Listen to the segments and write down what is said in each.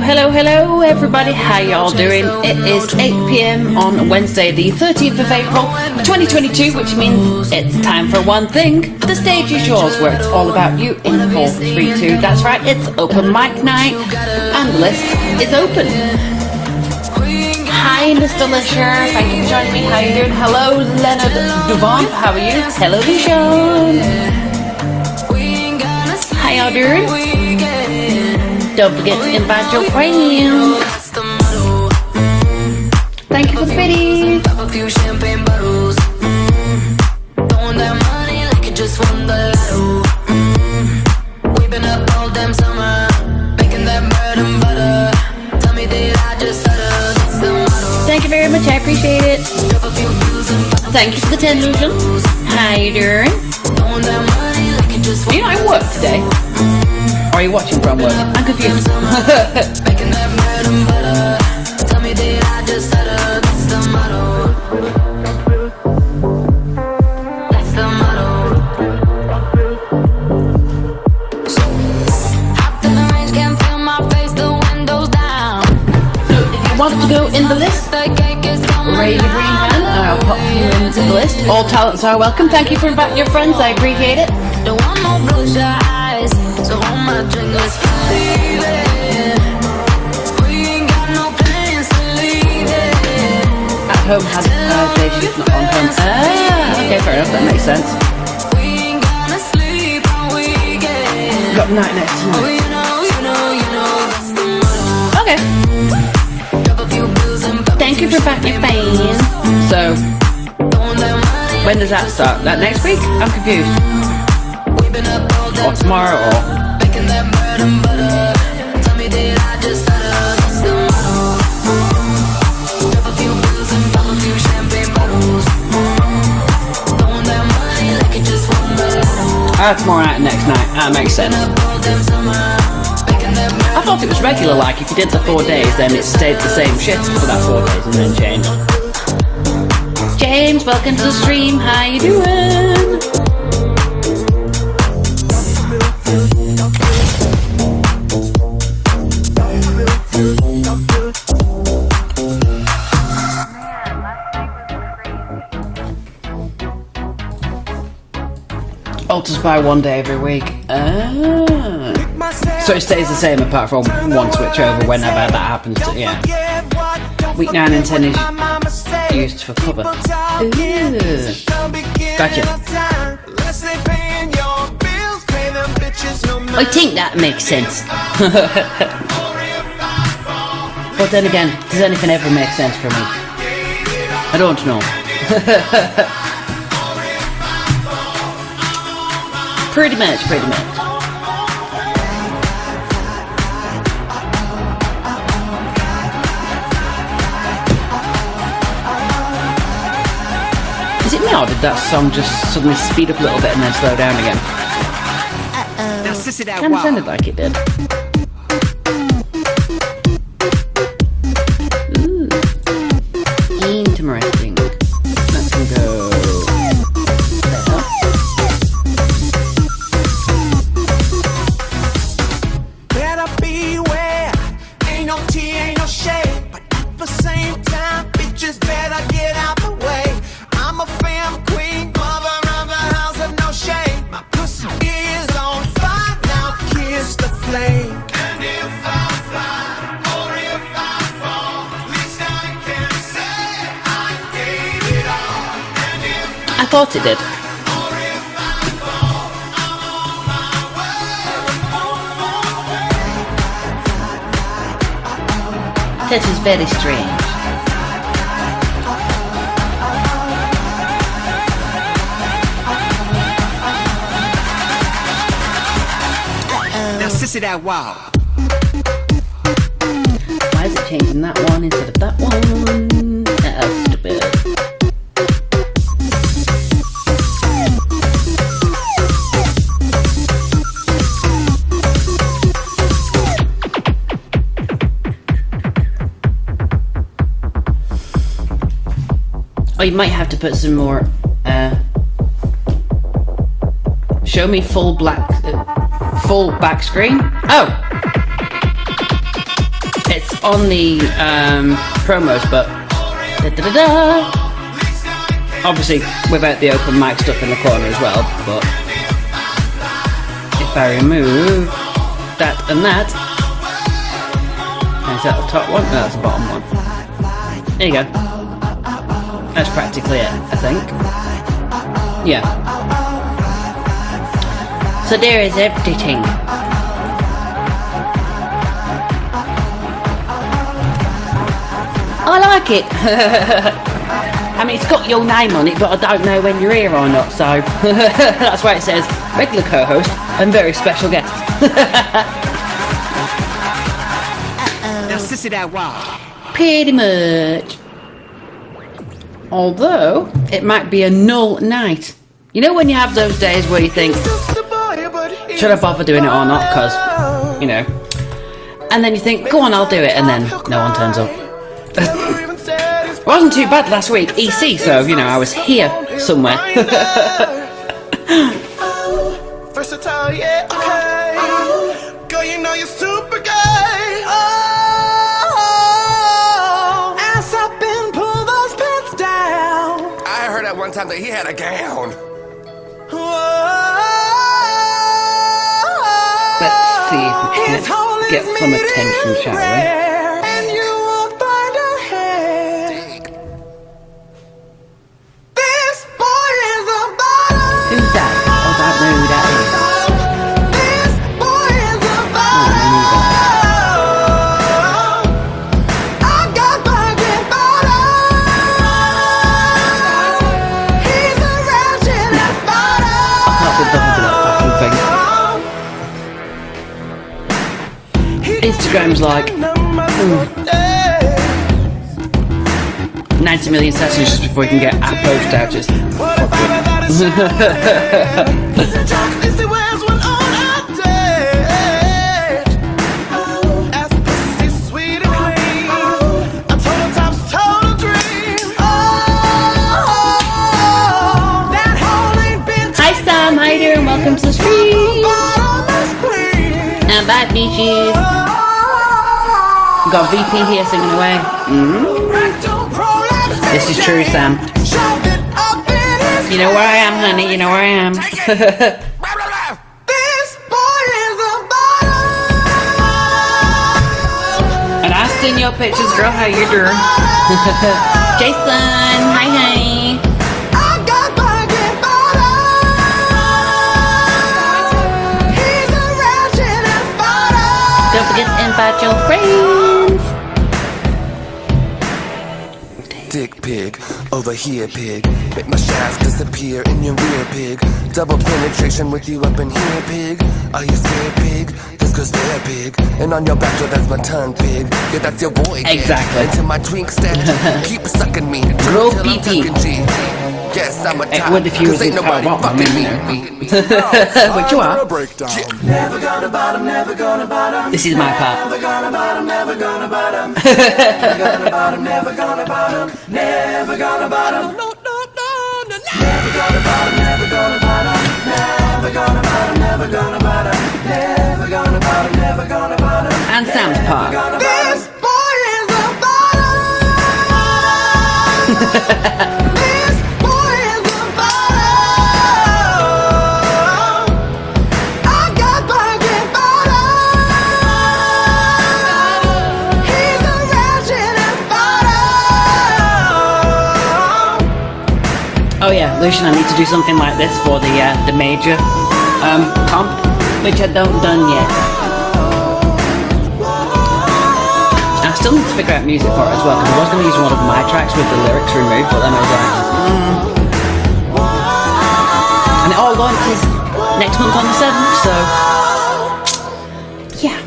Hello everybody, how y'all doing? It is 8 p.m. on Wednesday the 13th of April 2022, which means it's time for one thing. The stage is yours, where it's all about you in 4, 3, 2. That's right, it's open mic night and the list is open. Hi Mr. Lisher, thank you for joining me. How are you doing? Hello Leonard Duvant, how are you? Hello Lishan. How y'all doing? Don't forget to invite your friends. Thank you for the biddies. Pop a few champagne bottles. Throwing that money like it just won the lotto. We've been up all damn summer, making that bread and butter. Tell me that I just stutter. That's the motto. Thank you very much, I appreciate it. Thank you for the 10 illusions. How you doing? Throwing that money like it just won. Are you not at work today? Or are you watching from work? I'm confused. Making that bread and butter. Tell me that I just stutter. That's the motto. That's the motto. Hopped in the range, can't feel my face, the windows down. So if you want to go in the list, raise your green hand and I'll pop you into the list. All talents are welcome. Thank you for inviting your friends, I appreciate it. Don't want no bloodshot eyes, so hold my drink, let's leave it. We ain't got no plans to leave it. At home has day shift, not on home. Okay, fair enough, that makes sense. We ain't gonna sleep all weekend. Got night next Oh, tonight. you know, that's the motto. Okay. Drop a few bills and pop Thank you for backing your fans. So, throwing that money. when does that start? That next week? I'm confused. We've been up all day Or tomorrow or... making that bread and butter. Tell me that I just stutter. That's the motto. Drop a few bills and pop a few champagne bottles. Throwing that money like it just won the lotto. tomorrow night and next night. That makes sense. Up all damn summer, making that bread. I thought it was regular, like if you did the 4 days, then it stayed the same shit for that 4 days and then changed. James, welcome to the stream. How you doing? Alters by 1 day every week. So it stays the same apart from one switch over whenever that happens to, yeah. Week 9 and 10 is used for cover. Ooh. Gotcha. I think that makes sense. But then again, does anything ever make sense for me? I don't know. Pretty much. Is it me or did that song just suddenly speed up a little bit and then slow down again? Kind of sounded like it did. Ooh. Interesting. Let's go there. Better beware, ain't no tea, ain't no shade. But at the same time, bitches better get out the way. I'm a fam queen, mother of the house of no shame. My pussy is on fire, now kiss the flame. And if I fly, or if I fall, at least I can say I gave it all. And if I thought it did. or if I fall, I'm on my way. That is very strange. Now sissy that wow. Why is it changing that one instead of that one? That's stupid. Oh, you might have to put some more, show me full back screen. Oh! on the promos, but obviously without the open mic stuff in the corner as well. But if I remove that and that, is that the top one? No, that's the bottom one. There you go. That's practically it, I think. Yeah. So there is everything. I like it. I mean, it's got your name on it, but I don't know when you're here or not, so that's why it says regular co-host and very special guest. Now, sissy that wild. Pretty much. Although, it might be a null night. You know when you have those days where you think, should I bother doing it or not, because, you know. And then you think, go on, I'll do it, and then no one turns up. It wasn't too bad last week, EC, so, you know, I was here somewhere. Versatile, yeah, okay. Girl, you know you're super gay. Ass up and pull those pants down. I heard at one time that he had a gown. Let's see if we can get some attention, shall we? And you won't find a head. This boy is a bottom. Who's that? Oh, I don't know who that is. This boy is a Oh, I knew that. bottom. I got bucket bottom. He's a ratchet ass bottom. I can't be bothered with that fucking thing. Instagram's like 90 million sessions just before you can get a post out. Just fuck Hi Sam, how you doing? Welcome to the stream. And bye, bitches. Got VP here singing away. This is true, Sam. You know where I am, honey. You know where I am. This boy is a bottom. And I've seen your pictures, girl. How you doing? Jason, hi, hi. I got bucket bottom. He's a ratchet ass bottom. Don't forget to invite your friends. Dick pig, over here pig. Make my shaft disappear in your rear pig. Double penetration with you up in here pig. Are you scared pig? This cause they're big. And on your back, so that's my tongue pig. Yeah, that's your boy. Yeah. Exactly. Into my twink stash. Keep sucking me. Grow till I'm pee-pee. tucking G. Guess I'm a It top. would if you was 'cause ain't in nobody Power Up, I fucking mean, me. Which you are. Never gonna bottom, never gonna bottom. This is my part. Never gonna bottom, never gonna bottom. Never gonna bottom, never gonna bottom. Never gonna bottom. No, no, no, no. Never gonna bottom, never gonna bottom. Never gonna bottom, never gonna bottom. Never gonna bottom, never gonna bottom. And Sam's part. This boy is a bottom. This boy is a bottom. I got bucket bottom. He's a ratchet ass bottom. Oh yeah, Lucian, I need to do something like this for the major comp, which I don't done yet. I still need to figure out music for it as well, because I was going to use one of my tracks with the lyrics removed, but then I was like, And it all launches next month on the 7th, so yeah.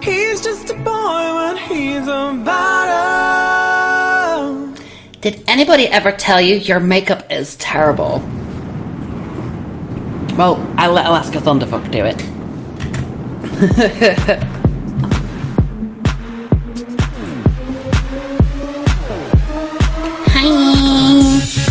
He's just a boy when he's a bottom. Did anybody ever tell you your makeup is terrible? Well, I'll let Alaska Thunderfuck do it. Hi.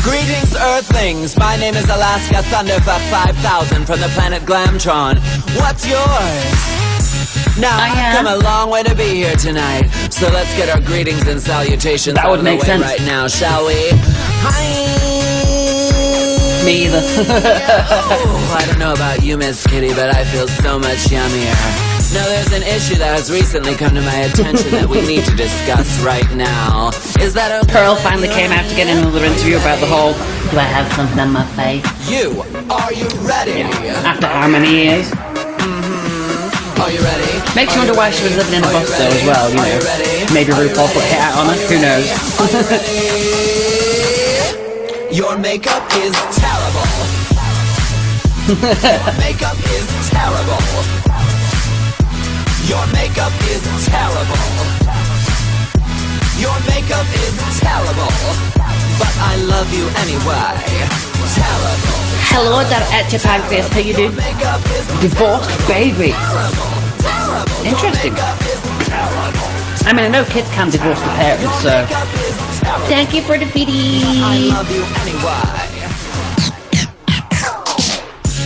Greetings, Earthlings. My name is Alaska Thunderfuck 5000 from the planet Glamtron. What's yours? Now, Oh, I've yeah? come a long way to be here tonight, so let's get our greetings and salutations That out would of the make way sense. right now, shall we? Hi! Me either. Oh, I don't know about you, Miss Kitty, but I feel so much yummier. Now, there's an issue that has recently come to my attention that we need to discuss right now. Is that okay? Pearl finally came out to get another interview about the whole, do I have something on my face? Are you ready? After how many years? Are you ready? Makes you wonder why she was living in a bus though as well, you know. Maybe RuPaul put a hit out on her, who knows? Your makeup is terrible. Your makeup is terrible. Your makeup is terrible. Your makeup is terrible. But I love you anyway. Terrible. Hello there at your pancreas, how you do? Makeup is Divorced baby. terrible. Interesting. I mean, I know kids can divorce their parents, so... Thank you for the I video. love you anyway.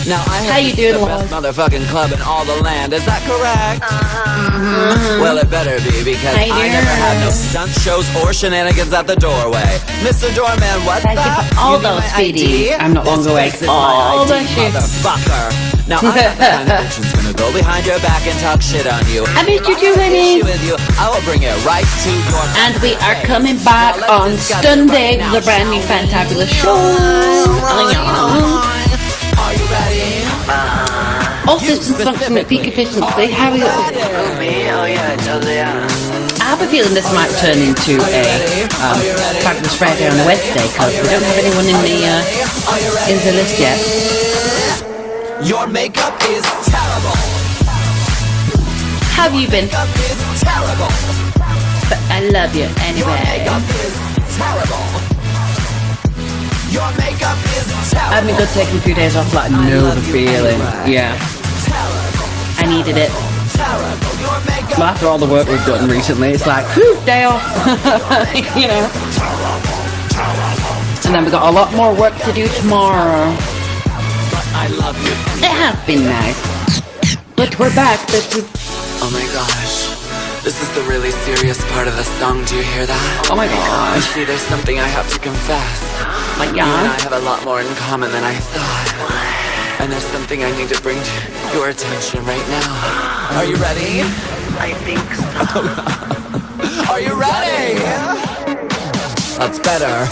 Now I How have you this is doing, the best motherfucking club in all the land. Is that correct? Well, it better be because Hi I never there. had no stunt shows or shenanigans at the doorway. Mr. Doorman, what's Thank you that? for all need those, my ID? sweetie. I'm not long This away. place is my Oh, ID, bless you. motherfucker. Now I'm not the kind of bitch who's gonna go behind your back and talk shit on you. I missed you too, If I have an honey. issue with you, I will bring it right to your And we are face. coming back Now on let's discuss it Sunday right with a now, brand new shall we? fantabulous show. Are you ready? All systems function at peak efficiency. How are you? I have a feeling this might turn into a Fabulous Friday on a Wednesday because we don't have anyone in the list yet. Your makeup is terrible. How have you been? Makeup is terrible. But I love you Your anyway. makeup is terrible. Your makeup is terrible. I've been good taking a few days off, like know the feeling. Yeah, I needed it. Terrible. Your makeup. Well, after all the work we've done recently, it's like, whew, day off. You know. And then we've got a lot more work to do tomorrow. I love you. It has been nice. But we're back, bitches. Oh my gosh. This is the really serious part of the song. Do you hear that? Oh my I gosh. see there's something I have to confess. Like, You and I yeah. have a lot more in common than I thought. And there's something I need to bring to your attention right now. Are you ready? I think so. Are you ready? That's better.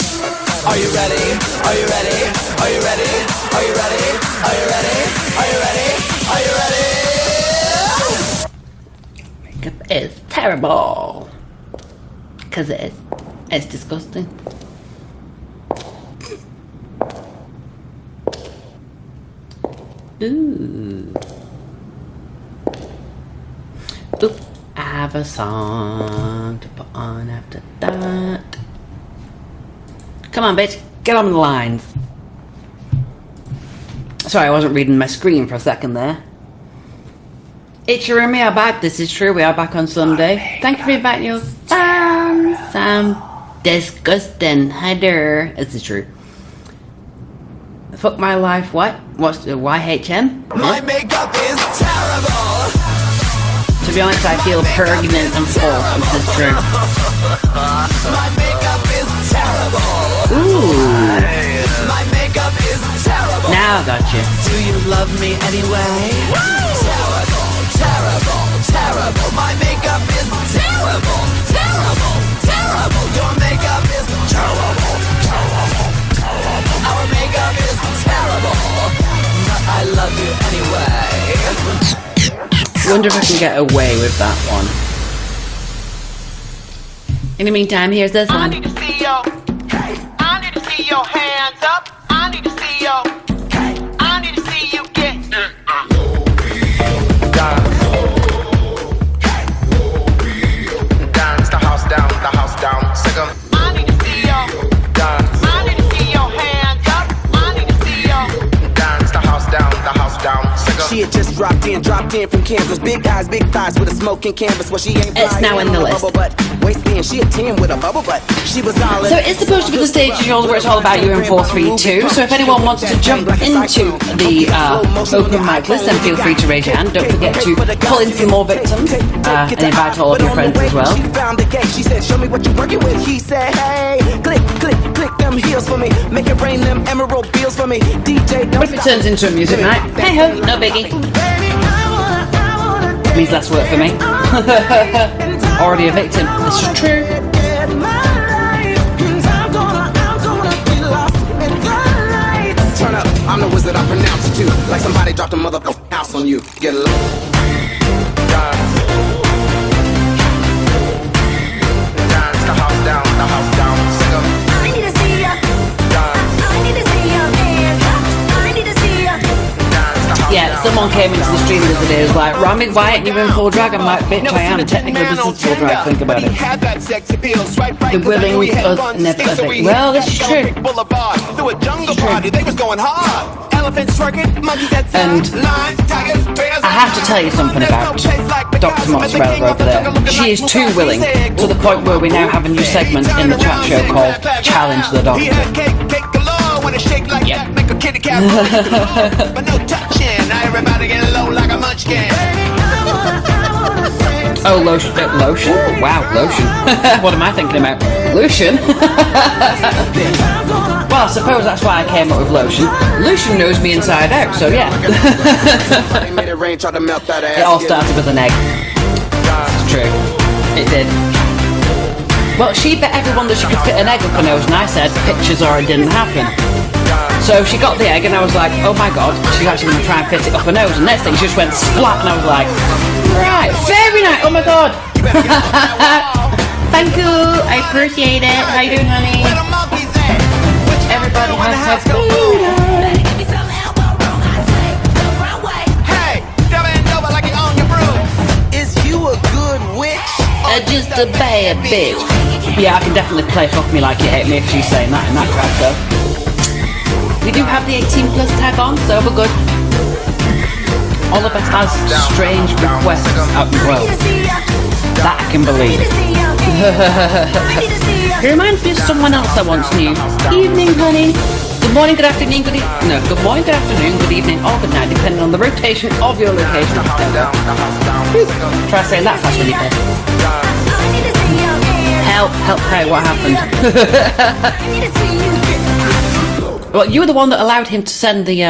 Are you ready? Are you ready? Are you ready? Are you ready? Are you ready? Are you ready? Are you ready? Makeup is terrible. Because it is. It's disgusting. Ooh. Oop. I have a song to put on after that. Come on, bitch. Get on the lines. Sorry, I wasn't reading my screen for a second there. It's your we are back. This is true. We are back on Sunday. Thank you for inviting your fans. Disgusting. Hi there. This is true. Fuck my life. What? What's the YHM? My makeup is terrible. To be honest, I feel pregnant and full. This is true. My makeup is terrible. Ooh. My makeup is terrible. Now I got you. Do you love me anyway? Terrible, terrible, terrible. My makeup is terrible, terrible, terrible. Your makeup is terrible, terrible, terrible. Our makeup is terrible, but I love you anyway. Wonder if I can get away with that one. In the meantime, here's this I one. need to see your, I need to see your hands up. I need to see your, I need to see you get. Dance the house down, second. I need to see your, Dance, I need to see your hands up. I need to see your. dance the house down, second. She had just dropped Moved in from Kansas, big eyes, big thighs with a smoking canvas. Well, she ain't It's now in the list. Waist thin, she a 10 with a bubble butt. She was all So it's supposed to be the stage of yours where it's all about you in 432. So if anyone wants to jump into the open mic list, then feel free to raise your hand. Don't forget to pull in some more victims and invite all of your friends as well. She found the gate. She said, show me what you're working with. He said, hey, click, click, click them heels for me. Make it rain them emerald bills for me. DJ, don't What if it turns into a music night? Hey ho, no biggie. Means less work for me. Already a victim. This is true. Turn up, I'm the wizard, I pronounce it too. Like somebody dropped a motherfucking house on you. Get low. Dance the house down, sing 'em. I need to see ya. I need to see your hands up. I need to see ya. Dance the house Yeah, down. someone came into the stream the other day and was like, Rami, why aren't you in full drag? I'm like, bitch, I am. Technically, this is full drag. Think about it. The willing with us never ever. Well, this is true. Through a jungle party, they was going hard. Elephants twerking, monkeys at And lions, tigers, bears. I have to tell you something about Dr. Mozzarella over there. She is too willing to the point where we now have a new segment in the chat show called Challenge the Doctor. Yeah. Make a kitty cat roll, but no touching. Now everybody get low like a munchkin. Oh, lotion. Lotion? Wow, lotion. What am I thinking about? Lotion? Well, I suppose that's why I came up with lotion. Lotion knows me inside out, so yeah. It all started with an egg. It's true. It did. Well, she bet everyone that she could fit an egg up her nose, and I said pictures or it didn't happen. So she got the egg, and I was like, oh my god, she's actually going to try and fit it up her nose. And next thing, she just went splat, and I was like, right, fairy night, oh my god. Thank you, I appreciate it. How you doing, honey? Everybody has food. Give me some elbow room. I say the wrong way. Hey, double and double like you own your broom. Is you a good witch? Just a bad bitch. Yeah, I can definitely play Fuck Me Like You Hate Me if she's saying that in that track though. We do have the 18 plus tag on, so we're good. All of us has strange requests out in the world. That I can believe. He reminds me of someone else I once knew. Evening, honey. Good morning, good afternoon, good evening. No, good morning, good afternoon, good evening, or good night, depending on the rotation of your location. Try saying that fast when you play. Help, hey, what happened? Well, you were the one that allowed him to send the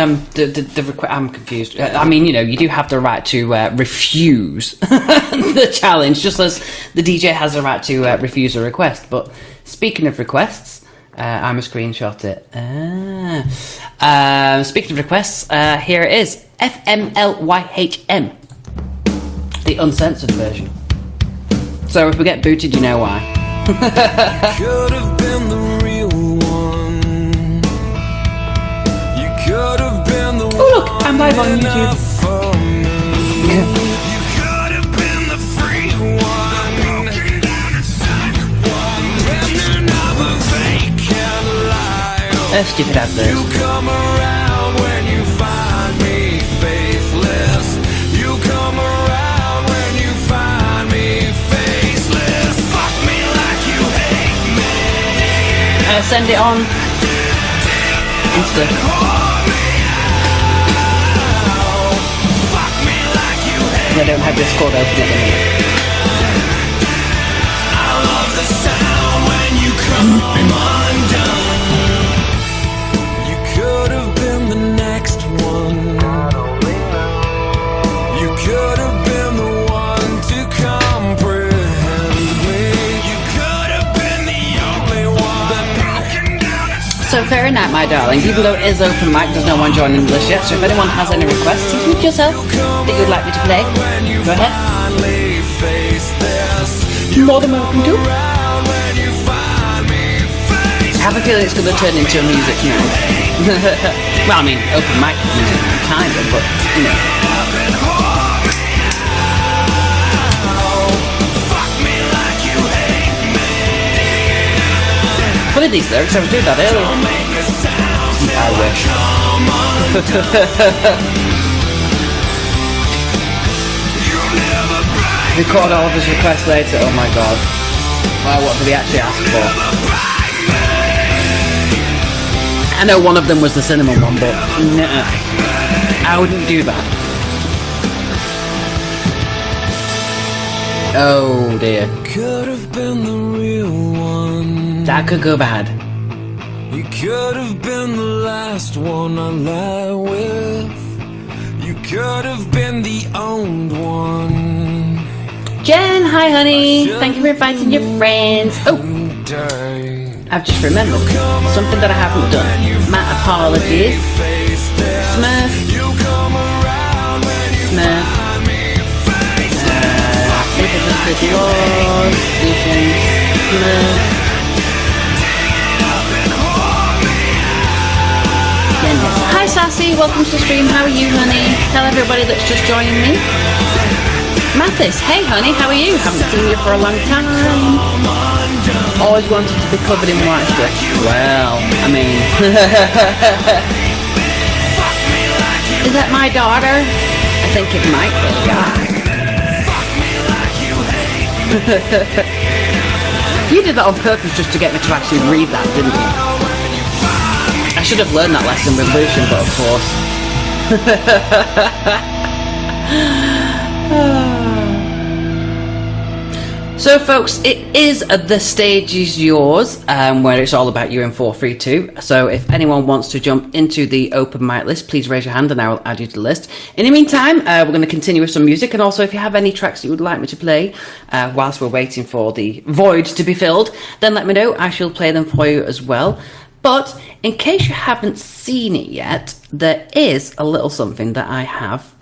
request. I'm confused. I mean, you know, you do have the right to refuse the challenge, just as the DJ has the right to refuse a request. But speaking of requests, I'm a screenshot it. Speaking of requests, here it is. FMLYHM, the uncensored version. So if we get booted, you know why. Could have been the real one. You could have been the Oh look, I'm live on YouTube. You could have been the free one. When another vacant life. Stupid adverts. You come around when you find me faithless. You come around when you find me faceless. Fuck me like you hate me. Send it on Insta. Fuck me like you hate I don't have Discord open at the minute. I love the sound when you come undone. You could have been the next one. You could have been the one to comprehend me. You could have been the only one. So fair enough, my darling. Even though it is open mic, there's no one joining the list yet. So if anyone has any requests, include yourself that you'd like me to play, go ahead. More than welcome to. I have a feeling it's going to turn into a music night. Well, I mean, open mic music, kind of, but you know. Funny these lyrics, I was doing that earlier. I wish. record all of his requests later. Oh my god. Well, what did he actually ask for? I know one of them was the cinnamon one, but nah, I wouldn't do that. Oh dear. Could have been the real one. That could go bad. You could have been the last one I lie with. You could have been the owned one. Jen, hi honey. Thank you for inviting your friends. Oh, I've just remembered something that I haven't done. My apologies. Smurf. Smurf. Smurf. Hi Sassy, welcome to the stream. How are you, honey? Tell everybody that's just joining me. Mathis, hey honey, how are you? Haven't seen you for a long time. Always wanted to be covered in white stuff. Well, I mean, is that my daughter? I think it might be, yeah. You did that on purpose just to get me to actually read that, didn't you? I should have learned that lesson with Lucian, but of course. So folks, it is The Stage Is Yours, where it's all about you in 432. So if anyone wants to jump into the open mic list, please raise your hand and I will add you to the list. In the meantime, we're going to continue with some music, and also if you have any tracks that you would like me to play whilst we're waiting for the void to be filled, then let me know. I shall play them for you as well. But in case you haven't seen it yet, there is a little something that I have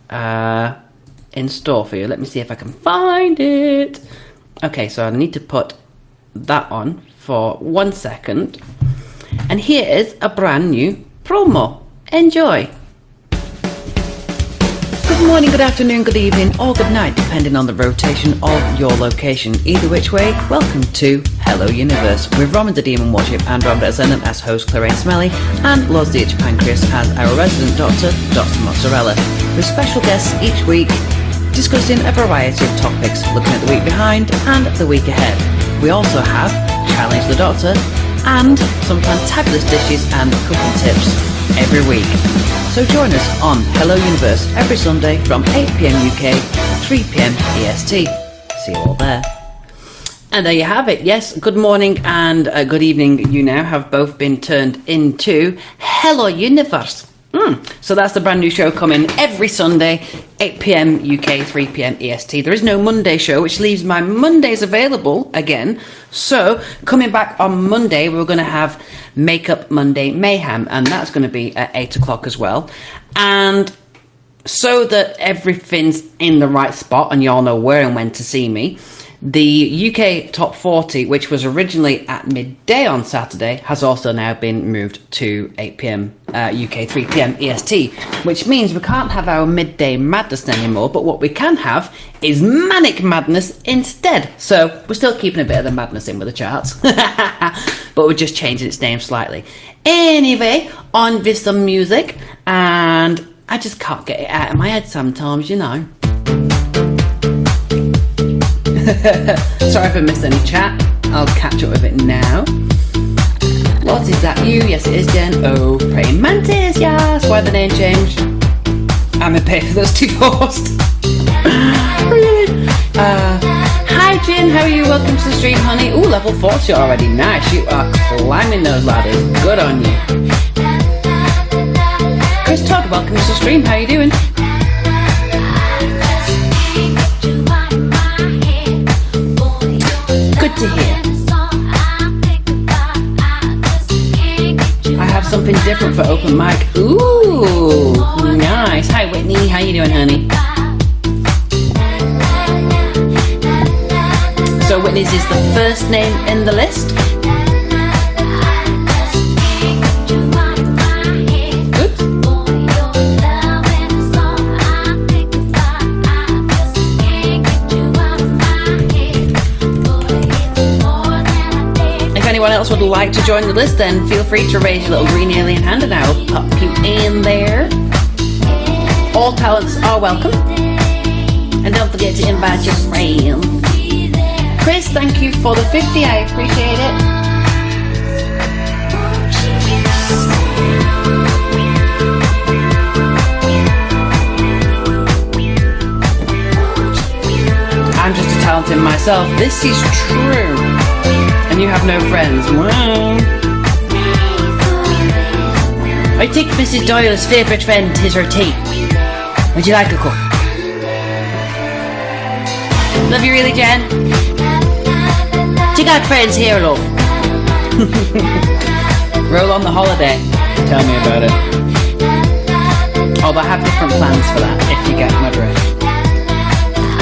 in store for you. Let me see if I can find it. Okay, so I need to put that on for 1 second. And here is a brand new promo. Enjoy. Good morning, good afternoon, good evening, or good night, depending on the rotation of your location. Either which way, welcome to Hello Universe, with Roman the Demon Worship and Robert Ascendant as host Clarence Smelly, and Lord DH Pancreas as our resident doctor, Dr. Mozzarella, with special guests each week, discussing a variety of topics, looking at the week behind and the week ahead. We also have Challenge the Doctor and some fantabulous dishes and cooking tips every week. So join us on Hello Universe every Sunday from 8 PM UK, 3 PM EST. See you all there. And there you have it. Yes, good morning and good evening. You now have both been turned into Hello Universe. So that's the brand new show coming every Sunday, 8 PM UK, 3 PM EST. There is no Monday show, which leaves my Mondays available again. So coming back on Monday, we're going to have Makeup Monday Mayhem, and that's going to be at 8 o'clock as well. And so that everything's in the right spot and you all know where and when to see me, the UK Top 40, which was originally at midday on Saturday, has also now been moved to 8 PM UK, 3 PM EST, which means we can't have our midday madness anymore, but what we can have is manic madness instead. So we're still keeping a bit of the madness in with the charts, but we're just changing its name slightly. Anyway, on with some music, and I just can't get it out of my head sometimes, you know. Sorry if I missed any chat. I'll catch up with it now. What is that you? Yes, it is Jen. Oh, praying mantis. Yes. Why the name changed? I'm a paper that's divorced. Brilliant. Hi, Jen. How are you? Welcome to the stream, honey. Ooh, level 40 already. Nice. You are climbing those ladders. Good on you. Chris Todd, welcome to the stream. How are you doing? Good to hear. I have something different for open mic. Ooh, nice. Hi, Whitney. How you doing, honey? So Whitney's is the first name in the list. Good. If anyone else would like to join the list, then feel free to raise your little green alien hand and I'll pop you in there. All talents are welcome. And don't forget to invite your friends. Chris, thank you for the 50. I appreciate it. I'm just a talented myself. This is true. And you have no friends. Wow. I take Mrs. Doyle's favourite friend, his or tea. Would you like a cup? Love you really, Jen. You got friends here, love. Roll on the holiday. Tell me about it. Oh, but I have different plans for that, if you get my drift. I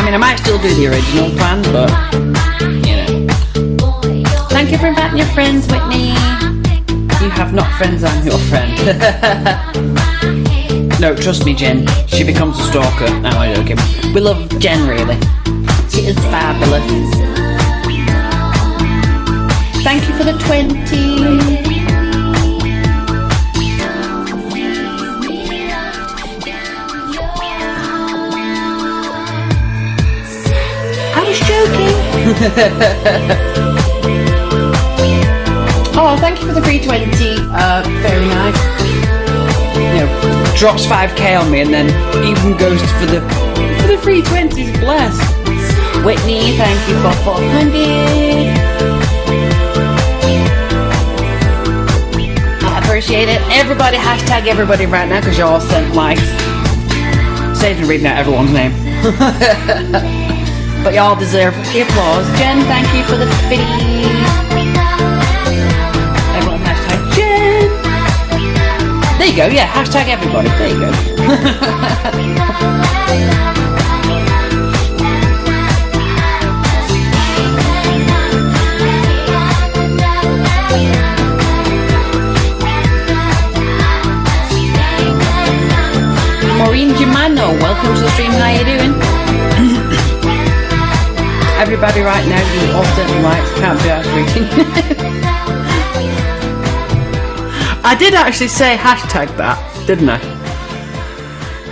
mean, I might still do the original plan, but, you know. Thank you for inviting your friends, Whitney. You have not friends, I'm your friend. No, trust me, Jen. She becomes a stalker. No, I'm joking. We love Jen, really. She is fabulous. Thank you for the 20. I was joking. Oh, thank you for the free 20. Very nice. You know, drops 5k on me and then even goes for the free 20s. Bless. Whitney, thank you for 400. I appreciate it. Everybody, hashtag everybody right now because you're all sent likes. Saving reading out everyone's name. But y'all deserve the applause. Jen, thank you for the 50. Everyone, hashtag Jen. There you go, yeah, hashtag everybody. There you go. Maureen Germano, welcome to the stream. How you doing? Everybody right now, you all sent likes, can't be asked reading. I did actually say hashtag that, didn't I?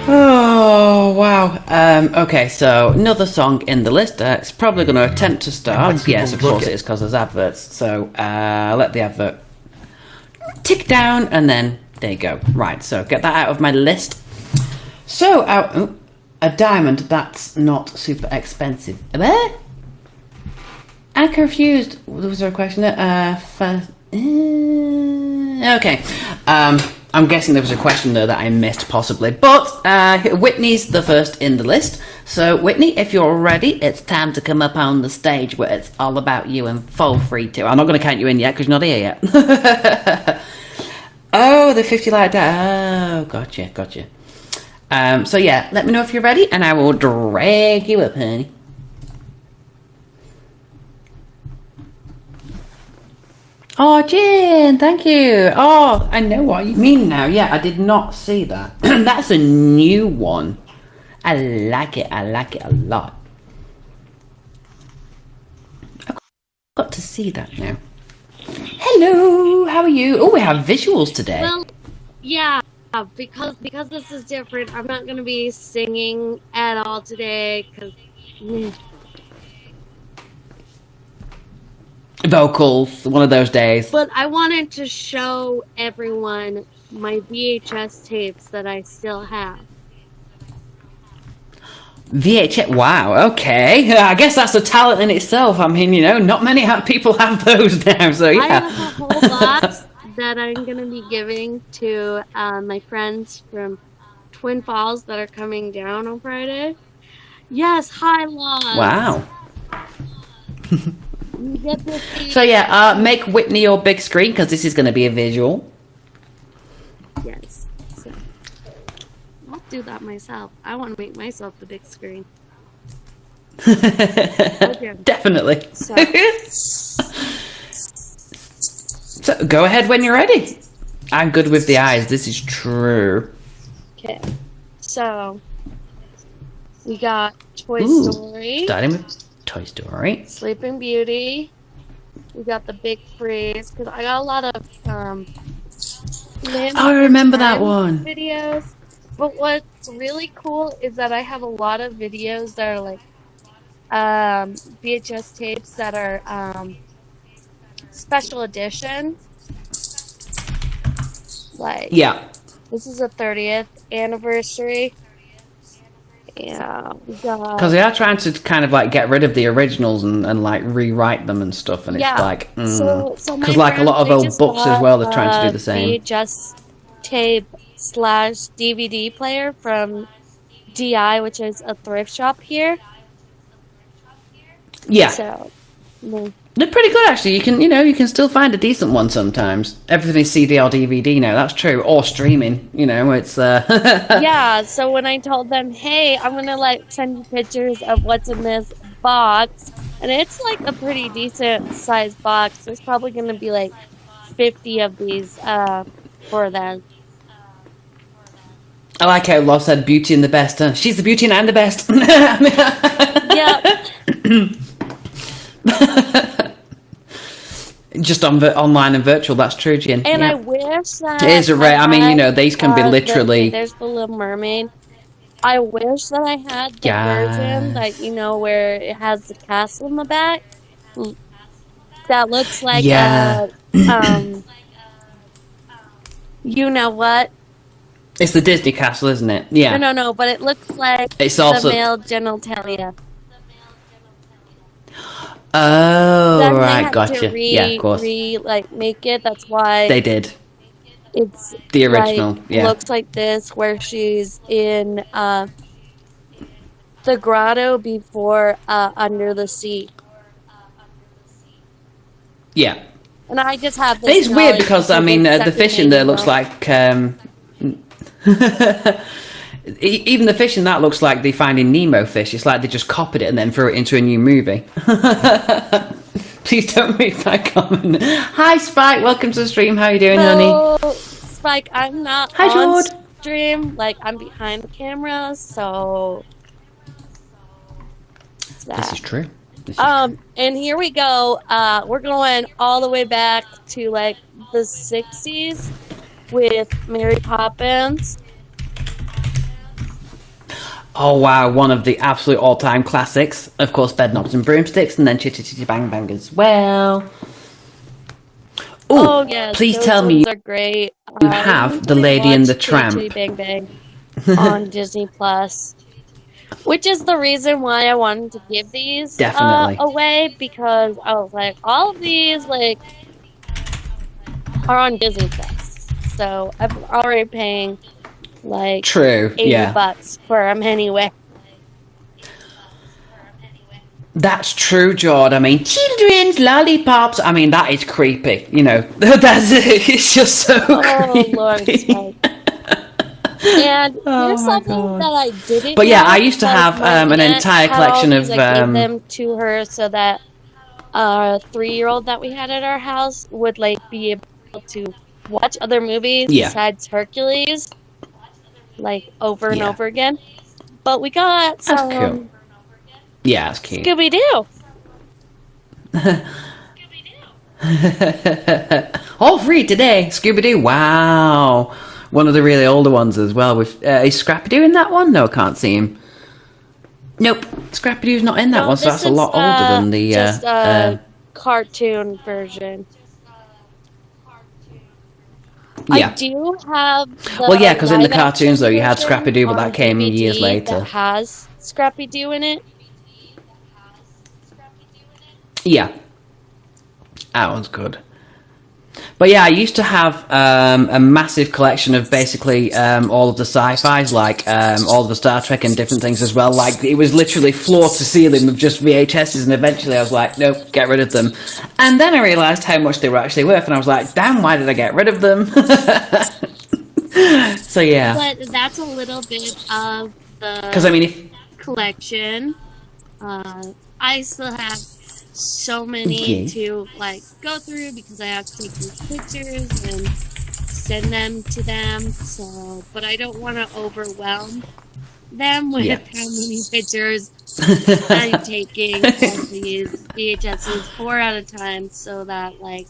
Oh, wow. Okay, so another song in the list. It's probably going to attempt to start. Yes, of course it is because there's adverts. So let the advert tick down and then there you go. Right, so get that out of my list. So, a diamond, that's not super expensive. Where? I'm confused. Was there a question there? Okay. I'm guessing there was a question there that I missed, possibly. But Whitney's the first in the list. So, Whitney, if you're ready, it's time to come up on the stage where it's all about you and feel free to. I'm not going to count you in yet because you're not here yet. Oh, the 50 like that. Oh, gotcha. So, yeah, let me know if you're ready and I will drag you up, honey. Oh, Jen, thank you. Oh, I know what you mean now. Yeah, I did not see that. That's a new one. I like it a lot. I've got to see that now. Hello, how are you? Oh, we have visuals today. Well, yeah, because this is different, I'm not going to be singing at all today, because... Vocals, one of those days. But I wanted to show everyone my VHS tapes that I still have. VHS, wow, okay. I guess that's a talent in itself. I mean, you know, not many people have those now, so yeah. I have a whole box that I'm going to be giving to my friends from Twin Falls that are coming down on Friday. Yes, hi, Laws. Wow. You get to see... So yeah, make Whitney your big screen because this is going to be a visual. Yes. So, I'll do that myself. I want to make myself the big screen. Okay. Definitely. So. So go ahead when you're ready. I'm good with the eyes. This is true. Okay. So we got Toy Story. Starting with Toy Story. Sleeping Beauty. We got The Big Freeze because I got a lot of I remember that one. videos. But what's really cool is that I have a lot of videos that are like VHS tapes that are special edition. Like Yeah. this is a 30th anniversary. Yeah, we got Because they are trying to kind of like get rid of the originals and like rewrite them and stuff, and it's yeah. like, So because my like a lot friends, of they old just books as got well, they're trying to do the a same. VHS tape slash DVD player from DI, which is a thrift shop here. Yeah, So, mm, they're pretty good actually. You can still find a decent one sometimes. Everything is CD or DVD now. That's true, or streaming. It's yeah. So when I told them, hey, I'm gonna like send you pictures of what's in this box, and it's like a pretty decent sized box. There's probably gonna be like 50 of these for them. I like how Law said beauty and the best. She's the beauty and the best. Yep. Just online and virtual, that's true, Jen. And Yeah. I wish that It is a rare. I mean, had, these can be literally. there's the Little Mermaid. I wish that I had the version that where it has the castle in the back. That looks like Yeah. you know what? It's the Disney castle, isn't it? Yeah. No, but it looks like It's the also. male genitalia. Oh, Then they right, had gotcha. to Yeah, of course. make it. That's why They did. it's The original, like, yeah. looks like this, where she's in the grotto before Under the Sea. Yeah. And I just have this. It's weird knowledge because, I mean, the fish in there looks like... even the fish in that looks like the Finding Nemo fish. It's like they just copied it and then threw it into a new movie. Please don't read that comment. Hi, Spike. Welcome to the stream. How are you doing, honey? So, Spike, I'm not Hi, on Jord. stream. Like, I'm behind the camera, so... it's that. This is true. And here we go. We're going all the way back to, like, the 60s with Mary Poppins. Oh, wow. One of the absolute all-time classics. Of course, Bed Knobs and Broomsticks, and then Chitty Chitty Bang Bang as well. Ooh, Oh, yes. please those tell me ones are great. you have The Lady and the Tramp. Chitty Bang Bang on Disney Plus. Which is the reason why I wanted to give these Definitely. away, because I was like, all of these like are on Disney Plus, so I'm already paying like True, yeah. $80 for them anyway. That's true, Jord. I mean, children's lollipops. I mean, that is creepy. That's it's just so Oh creepy. Lord, Spike. And here's something God. that I didn't. But yeah, know, I used to because have my an aunt entire had collection all of. these, I gave them to her so that 3-year-old that we had at our house would like be able to watch other movies Yeah. besides Hercules, like over and Yeah. over again. But we got That's some cool. Yeah, it's cute. Scooby Doo. All free today. Scooby Doo. Wow. One of the really older ones as well. With is Scrappy Doo in that one? No, I can't see him. Nope, Scrappy Doo's not in that No, one, so this that's a lot is, older than the. just a cartoon version. Yeah. I do have. Well, yeah, 'cause in the live-action cartoons, though, you had version Scrappy Doo, but on that came years DVD later. That has Scrappy Doo in it. Yeah. That one's good. But yeah, I used to have a massive collection of basically all of the sci-fis, like all of the Star Trek and different things as well. Like, it was literally floor to ceiling with just VHSs, and eventually I was like, nope, get rid of them. And then I realised how much they were actually worth, and I was like, damn, why did I get rid of them? So yeah. But that's a little bit of the Because I mean, if collection. I still have so many Okay. to like go through because I have to take these pictures and send them to them. So, but I don't want to overwhelm them with Yeah. how many pictures I'm taking of these VHSs 4 at a time, so that like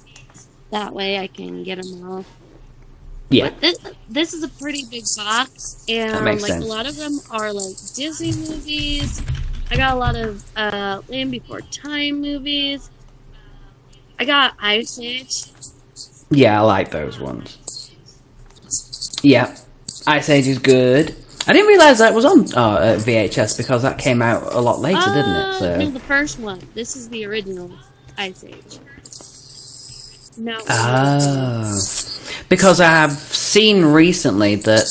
that way I can get them all. Yeah. But this is a pretty big box, and That makes like sense. a lot of them are like Disney movies. I got a lot of Land Before Time movies. I got Ice Age. Yeah, I like those ones. Yeah, Ice Age is good. I didn't realise that was on VHS because that came out a lot later, didn't it? So. No, the first one. This is the original Ice Age. No. Oh. Because I've seen recently that,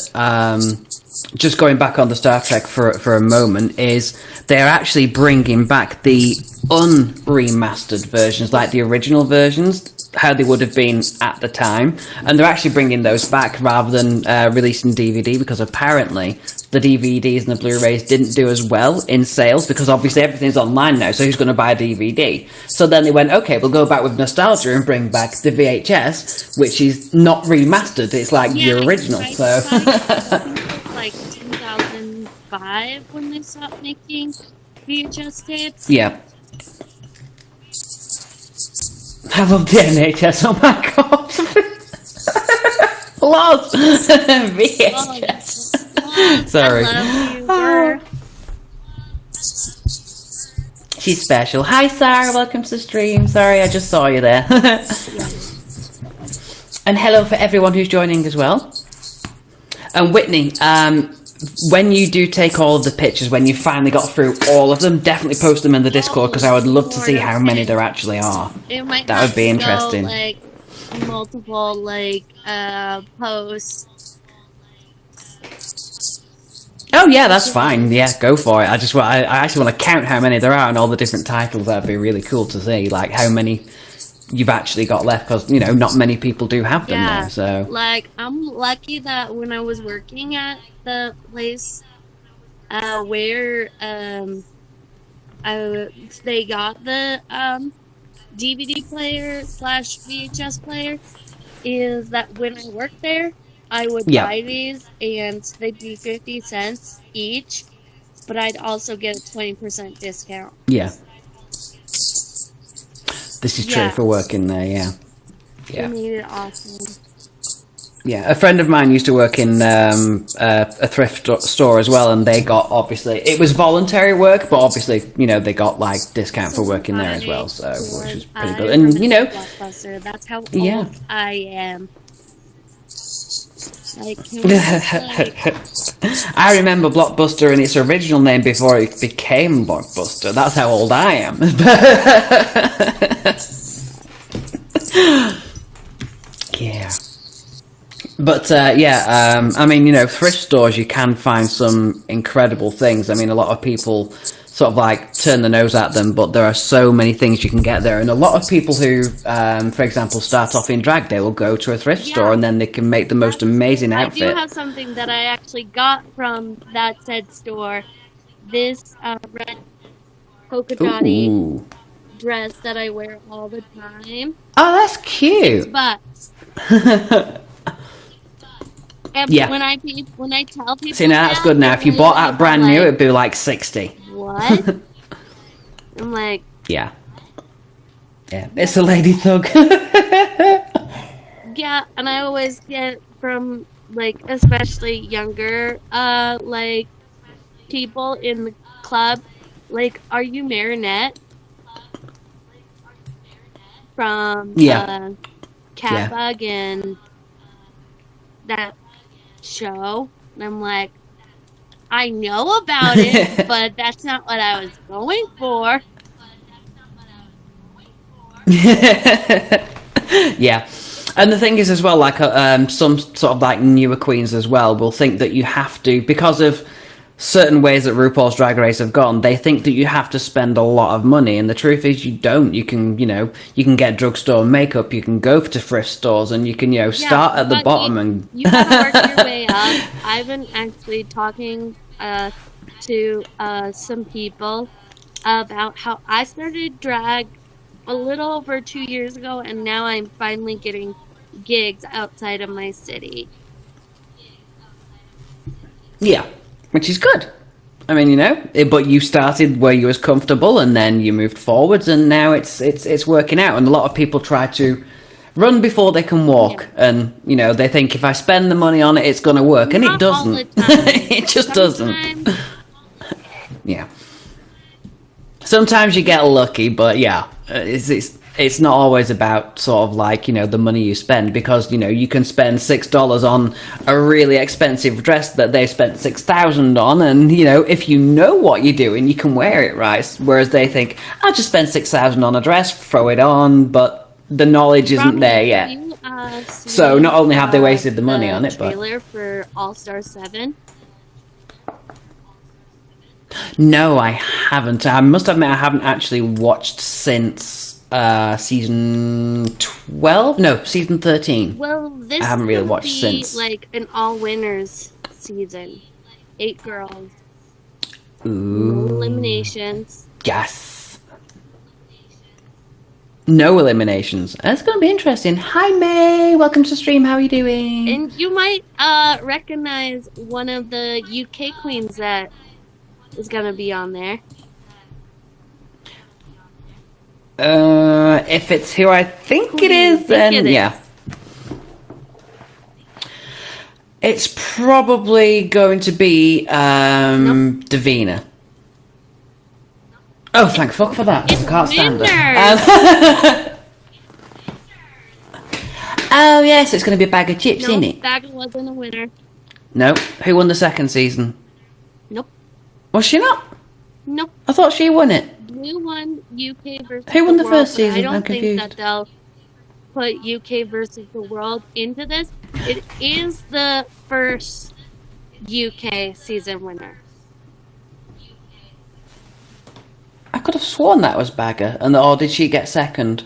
just going back on the Star Trek for a moment, is they're actually bringing back the unremastered versions, like the original versions, how they would have been at the time, and they're actually bringing those back rather than releasing DVD, because apparently the DVDs and the Blu-rays didn't do as well in sales, because obviously everything's online now, so who's going to buy a DVD? So then they went, okay, we'll go back with nostalgia and bring back the VHS, which is not remastered, it's like the original. I So think it was like 2005 when they stopped making VHS tapes. yeah. I love the NHS, oh my god. Lost VHS. Sorry. I love you, girl. She's special. Hi, Sarah. Welcome to the stream. Sorry, I just saw you there. And hello for everyone who's joining as well. And Whitney, when you do take all of the pictures, when you finally got through all of them, definitely post them in the Discord, because I would love to see how many there actually are. It might That would be have to go, interesting. like multiple posts. Oh yeah, that's fine. Yeah, go for it. I actually want to count how many there are and all the different titles. That'd be really cool to see, like how many you've actually got left, because not many people do have them now. So Like, I'm lucky that when I was working at the place where they got the DVD player / VHS player, is that when I worked there, I would buy these and they'd be 50 cents each, but I'd also get a 20% discount. yeah, this is true for working there. Yeah, It made it awesome. yeah. A friend of mine used to work in a thrift store as well, and they got, obviously it was voluntary work, but obviously they got like discount for working there as well, so which was pretty good. And Blockbuster, that's how old I am. Like, I remember Blockbuster in its original name before it became Blockbuster. That's how old I am. Yeah. But I mean, thrift stores, you can find some incredible things. I mean, a lot of people sort of like turn the nose at them, but there are so many things you can get there. And a lot of people who, for example, start off in drag, they will go to a thrift store and then they can make the most amazing outfit. I do have something that I actually got from that said store. This red polka dotty dress that I wear all the time. Oh, that's cute. $6. And when I tell people, see, now that's good. Now, if you bought that brand new, it'd be like 60. What? I'm like, yeah, it's a lady thug. yeah, and I always get from like especially younger like people in the club, like, are you Marinette from Catbug and that show? And I'm like, I know about it, but that's not what I was going for. Yeah. And the thing is as well, like some sort of like newer queens as well will think that you have to, because of certain ways that RuPaul's Drag Race have gone, they think that you have to spend a lot of money, and the truth is you don't. You can, you can get drugstore makeup, you can go to thrift stores, and you can, start at the bottom and... You gotta work your way up. I've been actually talking to some people about how I started drag a little over 2 years ago, and now I'm finally getting gigs outside of my city. Yeah. Which is good. I mean, but you started where you was comfortable, and then you moved forwards, and now it's working out. And a lot of people try to run before they can walk, and you know they think if I spend the money on it, it's going to work, and it Not all the doesn't. time. It just doesn't. Sometimes- Yeah. Sometimes you get lucky, but yeah, it's not always about sort of like, you know, the money you spend, because, you know, you can spend $6 on a really expensive dress that they spent 6,000 on, and, you know, if you know what you're doing, you can wear it right. Whereas they think, I'll just spend 6,000 on a dress, throw it on, but the knowledge isn't there yet. So not only have they wasted the money on it, but trailer for All Star 7. no, I haven't. I must admit, I haven't actually watched since season 12. No, season 13. Well, this I haven't really will watched be since. like an all winners season. 8 girls, no Ooh, eliminations. yes. No eliminations. That's going to be interesting. Hi, May. Welcome to the stream. How are you doing? And you might recognize one of the UK queens that is gonna be on there. If it's who I think Who it do you is, think then it is? yeah. It's probably going to be Davina. Oh, thank fuck for that. It's I can't stand winners. her. Oh yes, it's going to be a bag of chips, No, isn't it? Bagel wasn't a winner. No. Who won the second season? Nope. Was she not? Nope. I thought she won it. Blue won UK versus Who won the world, first but season? I don't I'm think confused. that they'll put UK versus the world into this. It is the first UK season winner. I could have sworn that was Bagger, or did she get second?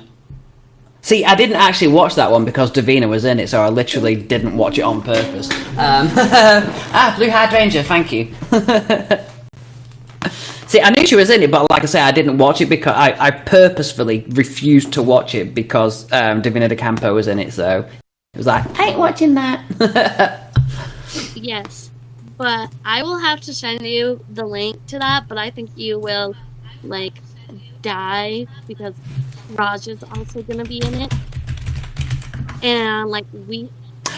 See, I didn't actually watch that one because Davina was in it, so I literally didn't watch it on purpose. Blue Hydrangea, thank you. See, I knew she was in it, but like I say, I didn't watch it because I purposefully refused to watch it because Davina De Campo was in it, so it was like, I ain't watching that. Yes, but I will have to send you the link to that, but I think you will, like, die because Raj is also going to be in it. And, like, we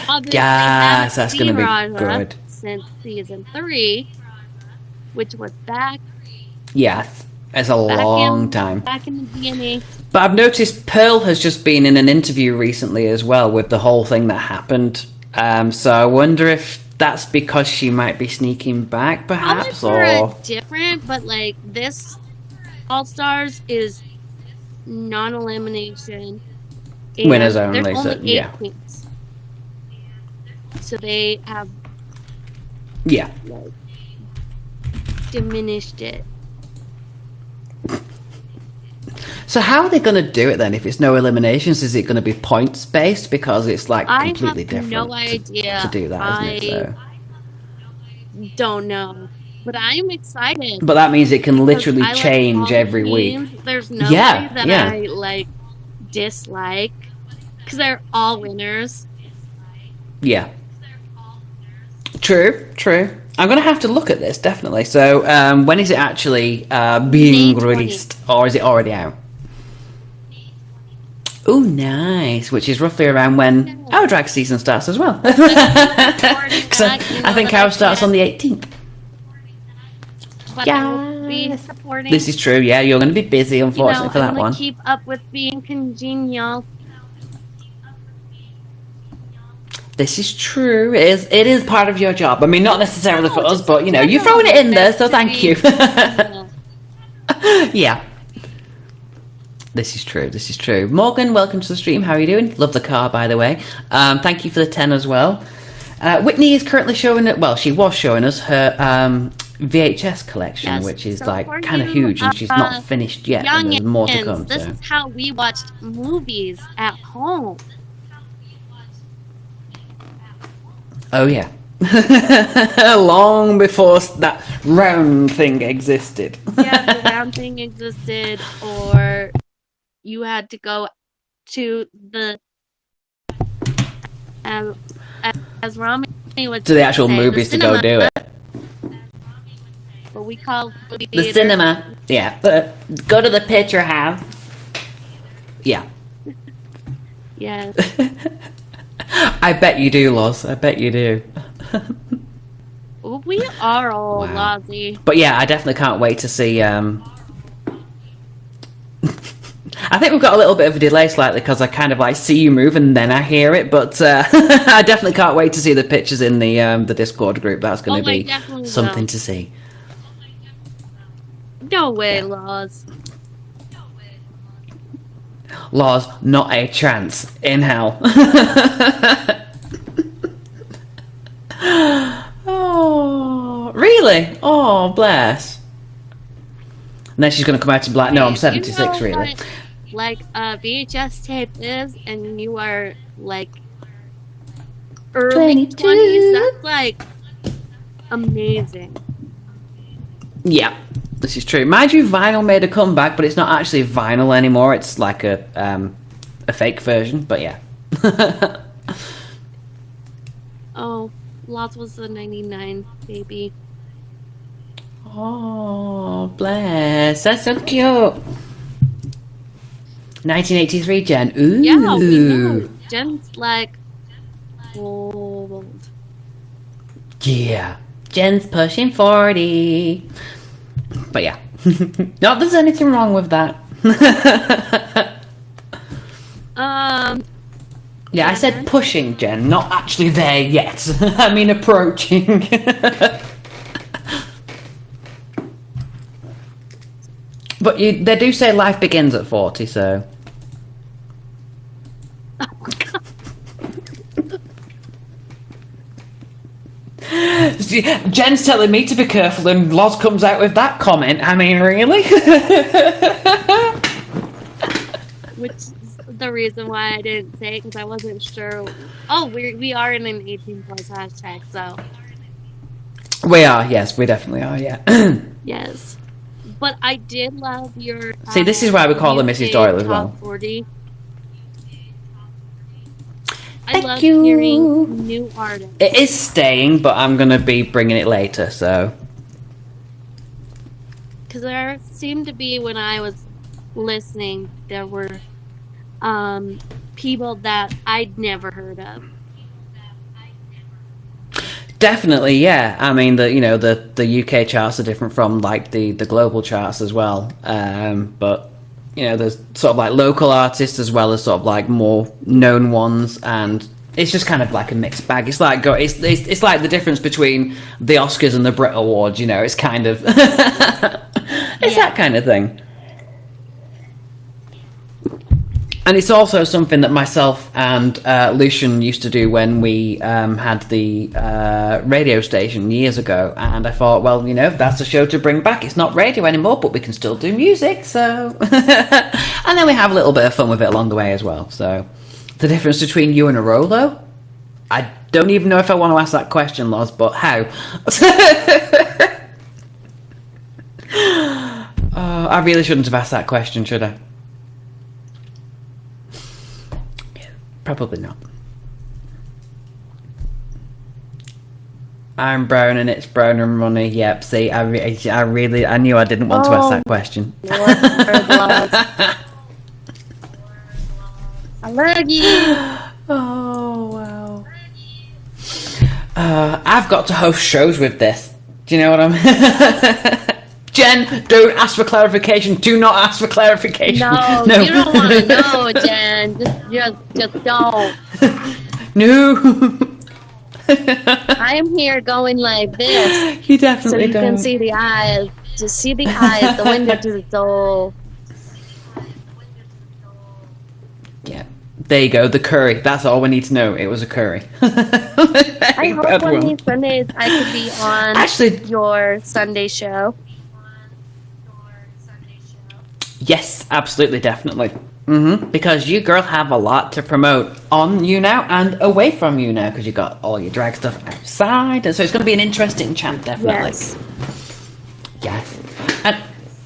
obviously Yes, haven't that's seen gonna be Raja good. since season 3, which was back Yes, it's a long time. Back in the beginning. But I've noticed Pearl has just been in an interview recently as well with the whole thing that happened. So I wonder if that's because she might be sneaking back, perhaps, Probably for or a different, but like this All Stars is non-elimination. and Winners only, There's so, only 8 yeah. queens, so they have yeah. like diminished it. So how are they going to do it then? If it's no eliminations, is it going to be points based? Because it's like I completely have different no idea. to do that, isn't it? So. Don't know, but I'm excited. But that means it can because literally I like change all the every week. queens. There's nobody Yeah, that yeah. I like dislike because they're all winners. Yeah. True, true. I'm going to have to look at this, definitely. So when is it actually being May 20th. released? Or is it already out? Oh, nice. Which is roughly around when our drag season starts as well. 'Cause I think ours starts on the 18th. But I will be Yes. supporting. This is true, yeah. You're going to be busy, unfortunately, for I'm that gonna one. keep up with being congenial. This is true. It is part of your job. I mean, not necessarily for us, but, you know, you're We're throwing it in doing there, best so to thank be you. congenial. Yeah. This is true. This is true. Morgan, welcome to the stream. How are you doing? Love the car, by the way. Thank you for the 10 as well. Whitney is currently showing it. Well, she was showing us her VHS collection, Yes. which is So like for kind of you, huge, and she's not finished yet. And there's more to youngins, come. this So. is how we watched movies at home. Oh yeah. Long before that round thing existed. Yeah, the round thing existed, or you had to go to the as Rami would To the actual say, movies the to go cinema, do it. What we call movie The theater. cinema. Yeah. But go to the picture house. Yeah. Yes. I bet you do, Loz. I bet you do. We are all Wow. Lozzie. But yeah, I definitely can't wait to see. I think we've got a little bit of a delay slightly because I kind of like see you move and then I hear it. But I definitely can't wait to see the pictures in the Discord group. That's going to I be definitely something will. to see. No way, Laws. Laws, not a chance in hell. Oh, really? Oh, bless. And then she's going to come out and be like, no, I'm 76, You know really. what, like a VHS tape is, and you are like early 22. 20s. That's like amazing. Yeah, this is true. Mind you, vinyl made a comeback, but it's not actually vinyl anymore. It's like a fake version, but yeah. Oh, Lots was the 99 baby. Oh, bless. That's so cute. 1983, Jen. Ooh. Yeah, we know. Jen's like old. Yeah. Jen's pushing 40. But yeah. Not there's anything wrong with that. Yeah, I said pushing, Jen, not actually there yet. I mean approaching. But they do say life begins at 40, so... Jen's telling me to be careful and Loz comes out with that comment. I mean, really? Which is the reason why I didn't say it, because I wasn't sure. Oh, we are in an 18 plus hashtag, so. We are, yes, we definitely are, yeah. Yes. But I did love your... See, this is why we call her Mrs. Doyle as Top well. 40. I Thank love you. hearing new artists. It is staying, but I'm going to be bringing it later, so... Because there seemed to be, when I was listening, there were people that I'd never heard of. Definitely, yeah. I mean, the UK charts are different from, like, the global charts as well. But... You know, there's sort of like local artists as well as sort of like more known ones, and it's just kind of like a mixed bag. It's like it's like the difference between the Oscars and the Brit Awards. You know, it's kind of it's that kind of thing. And it's also something that myself and Lucian used to do when we had the radio station years ago. And I thought, well, you know, that's a show to bring back. It's not radio anymore, but we can still do music. So, and then we have a little bit of fun with it along the way as well. So, the difference between you and a Rolo, I don't even know if I want to ask that question, Loz, but how? I really shouldn't have asked that question, should I? Probably not. I'm brown and it's browner money. Yep. See, I knew I didn't want to ask that question. I love you. Oh wow. I've got to host shows with this. Do you know what I'm? Jen, don't ask for clarification. Do not ask for clarification. No, you don't want to know, Jen. Just don't. No. I am here going like this. You definitely so you don't. can see the eyes. Just see the eyes, the window to the soul. Yeah. There you go, the curry. That's all we need to know. It was a curry. I hope one of these Sundays I could be on your Sunday show. Yes, absolutely, definitely. Because you girl have a lot to promote on YouNow and away from YouNow, because you got all your drag stuff outside, and so it's going to be an interesting chat, definitely. Yes. And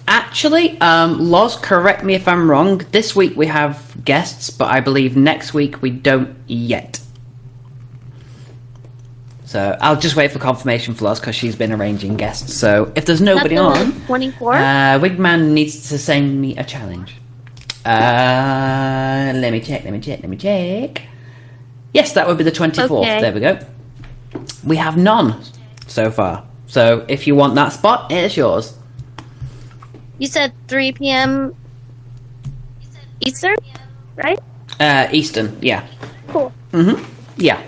actually, Loz, correct me if I'm wrong. This week we have guests, but I believe next week we don't yet. So I'll just wait for confirmation for Loz because she's been arranging guests. So if there's nobody on, 24? Wigman needs to send me a challenge. Let me check. Yes, that would be the 24th. Okay. There we go. We have none so far. So if you want that spot, it's yours. You said 3 p.m. Eastern, right? Eastern, yeah. Cool. Yeah.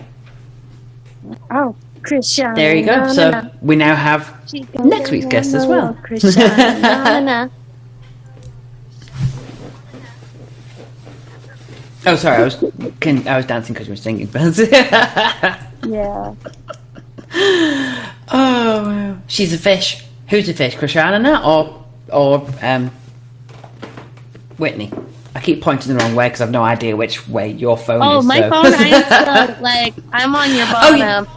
Oh, Christian. There you go. So we now have next week's guest as well. Christian. Oh, sorry, I was dancing because you were singing. Yeah. Oh, wow. She's a fish. Who's a fish? Krishana or Whitney? I keep pointing the wrong way because I've no idea which way your phone Oh, is. my so. phone, I'm on your bottom.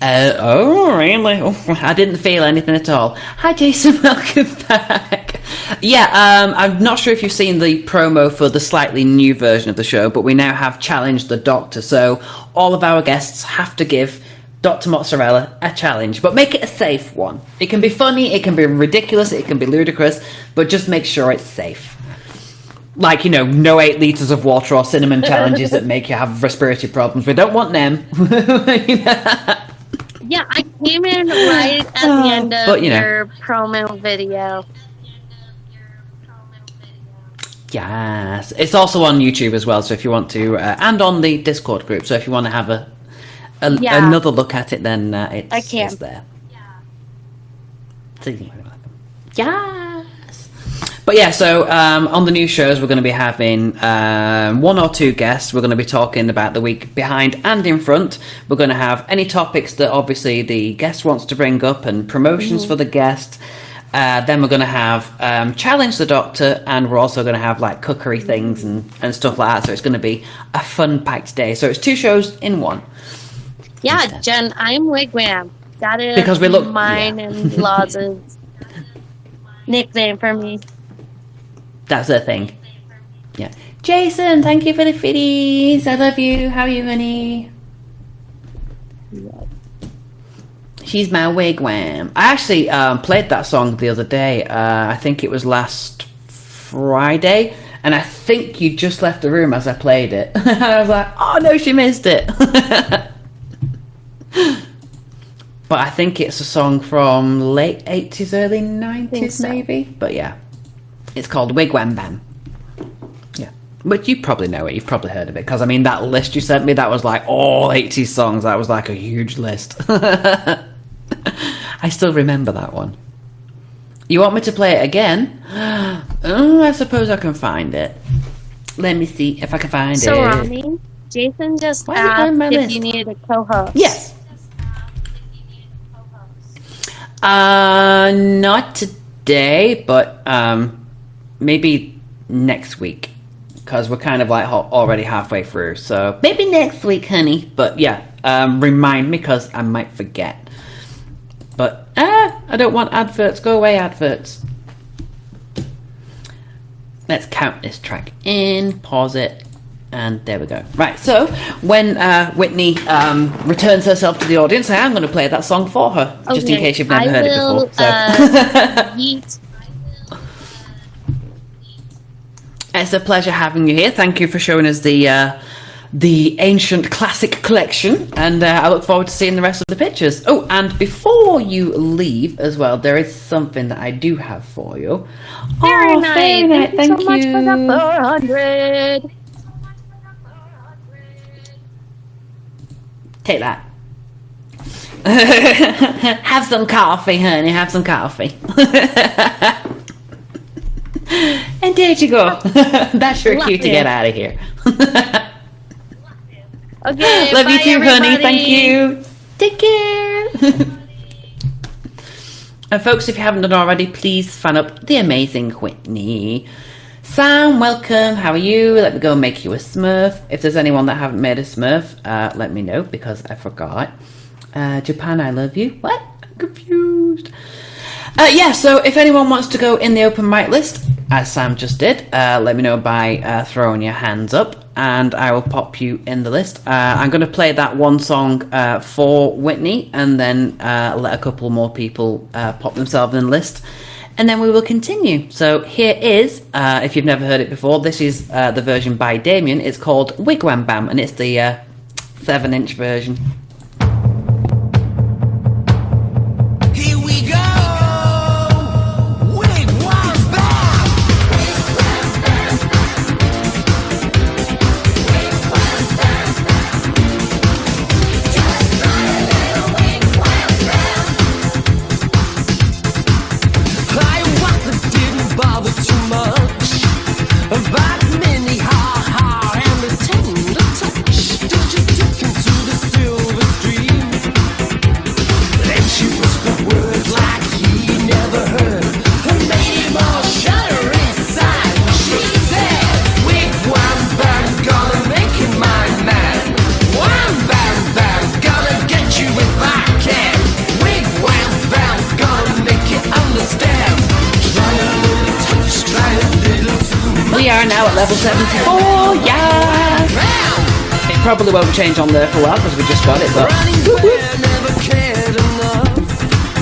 Oh, really? Oh, I didn't feel anything at all. Hi, Jason. Welcome back. Yeah, I'm not sure if you've seen the promo for the slightly new version of the show, but we now have Challenge the Doctor. So all of our guests have to give Dr. Mozzarella a challenge, but make it a safe one. It can be funny, it can be ridiculous, it can be ludicrous, but just make sure it's safe. Like, no 8 litres of water or cinnamon challenges that make you have respiratory problems. We don't want them. Yeah, I came in right at the end of But, your promo video. Yes. It's also on YouTube as well, so if you want to, and on the Discord group, so if you want to have another look at it, then it's there. Yes. But yeah, so on the new shows, we're going to be having 1 or 2 guests. We're going to be talking about the week behind and in front. We're going to have any topics that obviously the guest wants to bring up and promotions for the guest. Then we're going to have Challenge the Doctor, and we're also going to have like cookery things and stuff like that. So it's going to be a fun-packed day. So it's 2 shows in one. Yeah, instead. Jen, I'm Wigwam. That is Because we look- mine and Laws's nickname for me. That's the thing. Yeah. Jason, thank you for the fitties. I love you. How are you, honey? She's my wigwam. I actually played that song the other day. I think it was last Friday. And I think you just left the room as I played it. I was like, oh no, she missed it. But I think it's a song from late 80s, early 90s maybe. But yeah. It's called Wigwam Bam. Yeah. But you probably know it. You've probably heard of it. Because, I mean, that list you sent me, that was like all 80s songs. That was like a huge list. I still remember that one. You want me to play it again? Oh, I suppose I can find it. Let me see if I can find it. So, Rami, Jason just Why is it on asked my if list? you needed a co-host. Yes. Not today, but maybe next week, because we're kind of like already halfway through. So maybe next week, honey. But yeah, remind me because I might forget. But I don't want adverts. Go away, adverts. Let's count this track in, pause it, and there we go. Right, so when Whitney returns herself to the audience, I am going to play that song for her, just in case you've never heard it before. So. Yeet. It's a pleasure having you here. Thank you for showing us the ancient classic collection, and I look forward to seeing the rest of the pictures. Oh, and before you leave as well, there is something that I do have for you. Very nice. Very nice. Thank you so much for the 400. Take that. Have some coffee, honey. Have some coffee. And there you go. That's your Love cue to it. get out of here. Okay, Love you bye, too, honey. everybody. Thank you. Take care. And folks, if you haven't done already, please fan up the amazing Whitney. Sam, welcome. How are you? Let me go and make you a Smurf. If there's anyone that haven't made a Smurf, let me know because I forgot. Japan, I love you. What? I'm confused. Yeah, so if anyone wants to go in the open mic list, as Sam just did, let me know by throwing your hands up, and I will pop you in the list. I'm going to play that one song for Whitney, and then let a couple more people pop themselves in the list. and then we will continue. So here is, if you've never heard it before, this is the version by Damien. It's called Wigwam Bam, and it's the 7-inch version. Here we go. Wigwam bam. I didn't bother too much about many ha and the tender touch. Did you dip into the silver stream? Then she whispered words like he never heard, and made him all shudder inside. She said, "Wigwam bam, gonna make you my man. Wham bam bam, gonna get you if I can. Wigwam bam, gonna make you understand. Try a little touch, try a little too much." We are now at level 74, yeah! It probably won't change on there for a while because we just got it, but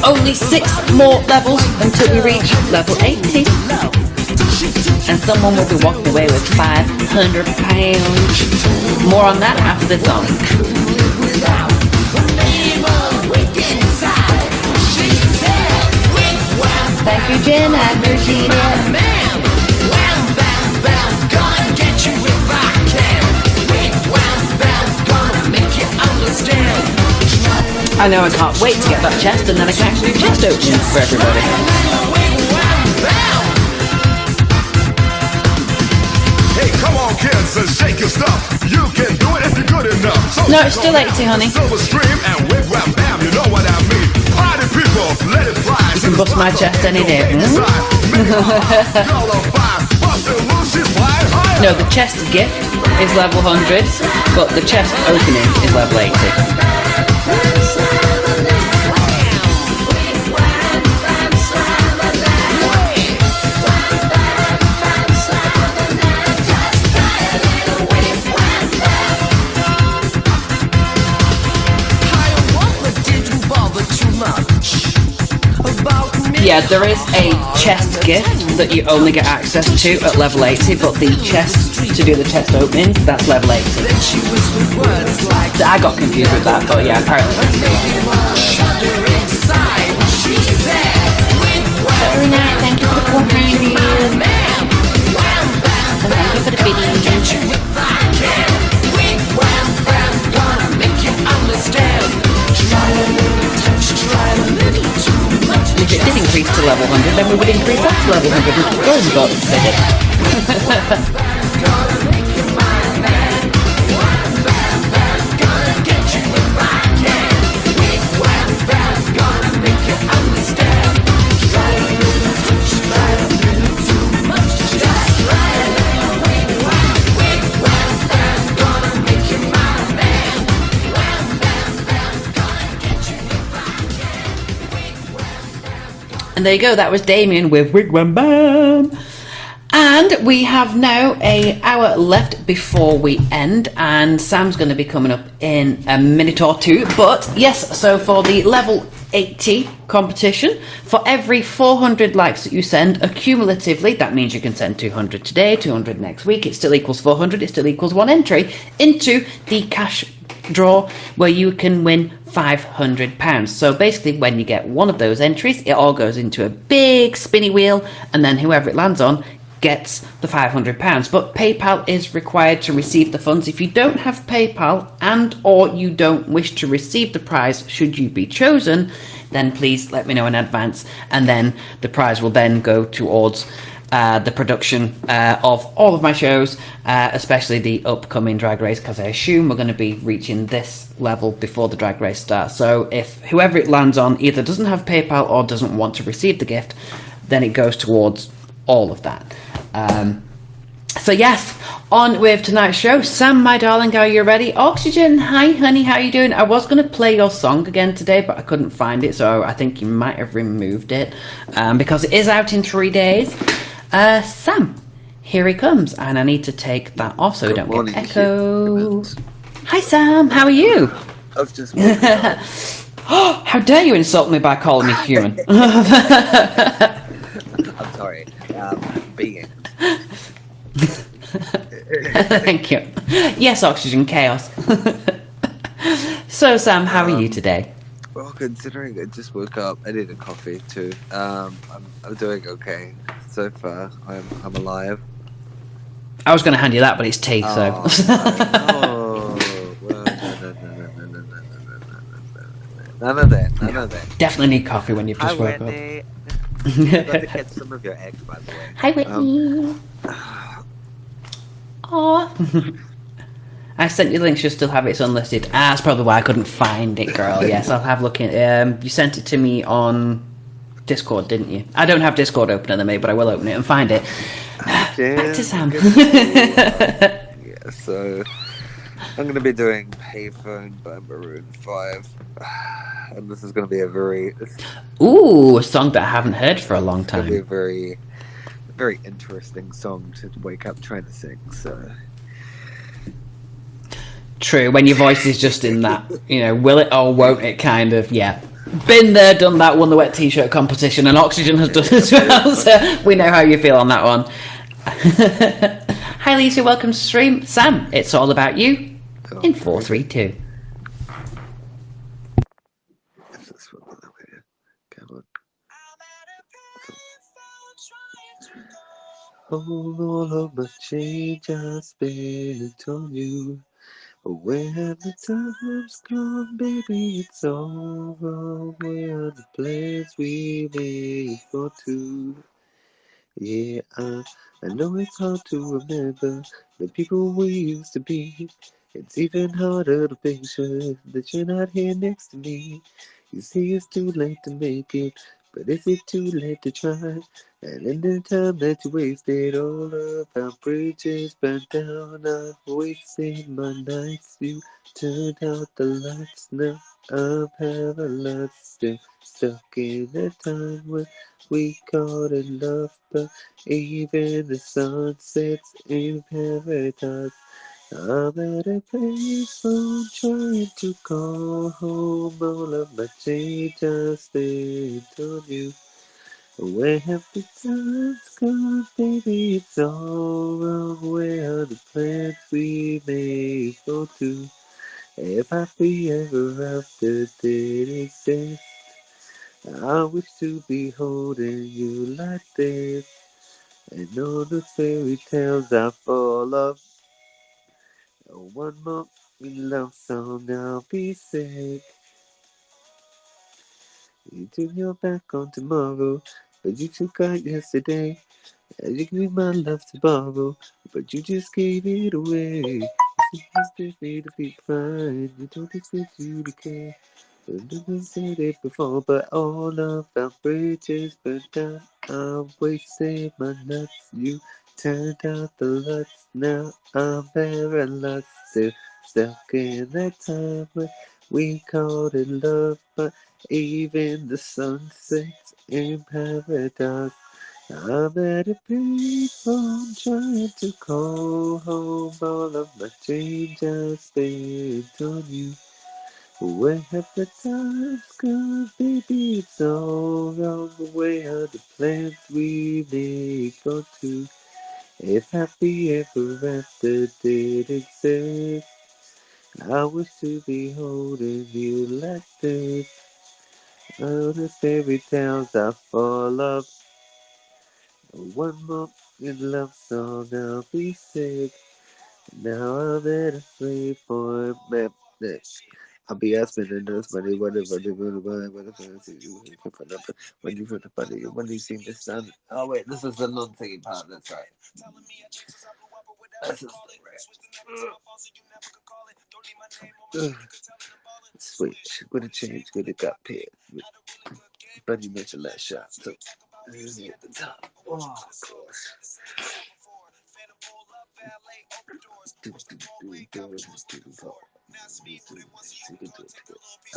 only 6 more levels until we reach level 80. And someone will be walking away with £500. More on that after the song. Thank you, Jen. I appreciate it. I know I can't wait to get that chest, and then I can actually do chest openings for everybody. Hey, come on, kids, and shake your stuff. You can do it if you're good enough. So No, it's still 80, honey. Silver stream and wigwam bam, you know what I mean. Party people, let it fly. You can bust my chest any day. No, the chest gift is level 100, but the chest opening is level 80. Yeah, there is a chest gift that you only get access to at level 80, but the chest to do the chest opening, that's level 80. I got confused with that, but yeah, apparently. Very nice, thank you for the 400. And thank you for the biddies. If it did increase to level 100, then we would increase that to level 100 and keep going, but they didn't. And there you go, that was Damien with Wigwam Bam. And we have now an hour left before we end, and Sam's going to be coming up in a minute or two. But yes, so for the level 80 competition, for every 400 likes that you send accumulatively, that means you can send 200 today, 200 next week, it still equals 400, it still equals 1 entry into the cash draw where you can win £500. So basically when you get one of those entries, it all goes into a big spinny wheel, and then whoever it lands on gets the £500. But PayPal is required to receive the funds. If you don't have PayPal and or you don't wish to receive the prize should you be chosen, then please let me know in advance, and then the prize will then go towards the production of all of my shows, especially the upcoming drag race, because I assume we're going to be reaching this level before the drag race starts. So if whoever it lands on either doesn't have PayPal or doesn't want to receive the gift, then it goes towards all of that. So yes, on with tonight's show. Sam, my darling, are you ready? Oxygen, hi honey, how you doing? I was going to play your song again today, but I couldn't find it, so I think you might have removed it, because it is out in 3 days. Sam, here he comes, and I need to take that off so we don't get echo. Hi Sam, how are you? I've just How dare you insult me by calling me human? I'm sorry. Beings. Thank you. Yes, Oxygen Chaos. So, Sam, how are you today? Well, considering I just woke up, I need a coffee too. I'm doing okay so far. I'm alive. I was going to hand you that, but it's tea, so. Oh, well, none of that. None of that. Definitely need coffee when you've Hi, just woke Whitney. I got to catch some of your eggs, by the way. Hi, Whitney. Aww. I sent you the links, you still have it unlisted. That's probably why I couldn't find it, girl. Yes, I'll have a look at you sent it to me on Discord, didn't you? I don't have Discord open at the minute, but I will open it and find it. Back to Sam. Yeah, so I'm going to be doing Payphone by Maroon 5. And this is going to be a very... Ooh, a song that I haven't heard for a long It's going to be time. a very, very interesting song to wake up trying to sing, so... True, when your voice is just in that, will it or won't it kind of, yeah. Been there, done that, won the wet t-shirt competition, and Oxygen has done as well, so we know how you feel on that one. Hi Lisa, welcome to stream. Sam, it's all about you in 432. All of my change I spent on you. When the time's gone, baby, it's all wrong. Where are the plans we made for two? Yeah, I know it's hard to remember the people we used to be. It's even harder to picture that you're not here next to me. You see, it's too late to make it, but is it too late to try? And in the time that you wasted, all of our bridges burned down. I've wasted my nights. You turned out the lights. Now I'm paralyzed, still stuck in a time when we called it love, but even the sun sets in paradise. I'm at a place I'm trying to call home. All of my change I spent on you. Where have the times gone, baby? It's all wrong. Where are the plans we made for two? If happy ever after did exist, I wish to be holding you like this. And all the fairy tales I fall off. One more love song, I'll be sick. You turn your back on tomorrow, but you took out yesterday. And you gave my love to borrow, but you just gave it away. You expect me to be fine, you don't expect you to care. I never said it before, but all of our bridges burned down. I wasted my nuts, you turned out the lights. Now I'm paralyzed, still stuck in that time when we called it love. But even the sun sets in paradise. I'm at a place I'm trying to call home. All of my change I spent on you. Where have the times gone, baby? It's all wrong. Where are the plans we made for two? If happy ever after did exist, I wish to be holding you like this. All the fairy tales I fall off. One more in love song, I'll be sick. Now I'm at a sleep for a map. I'll be asking the nurse money, whatever they really want, whatever when you put the body, when you see the sun. Oh wait, this is the non-singing part, that's right. This is the right. Switch, gonna change, gonna got paired. But you mentioned last shot, so here's me at the top. Oh gosh.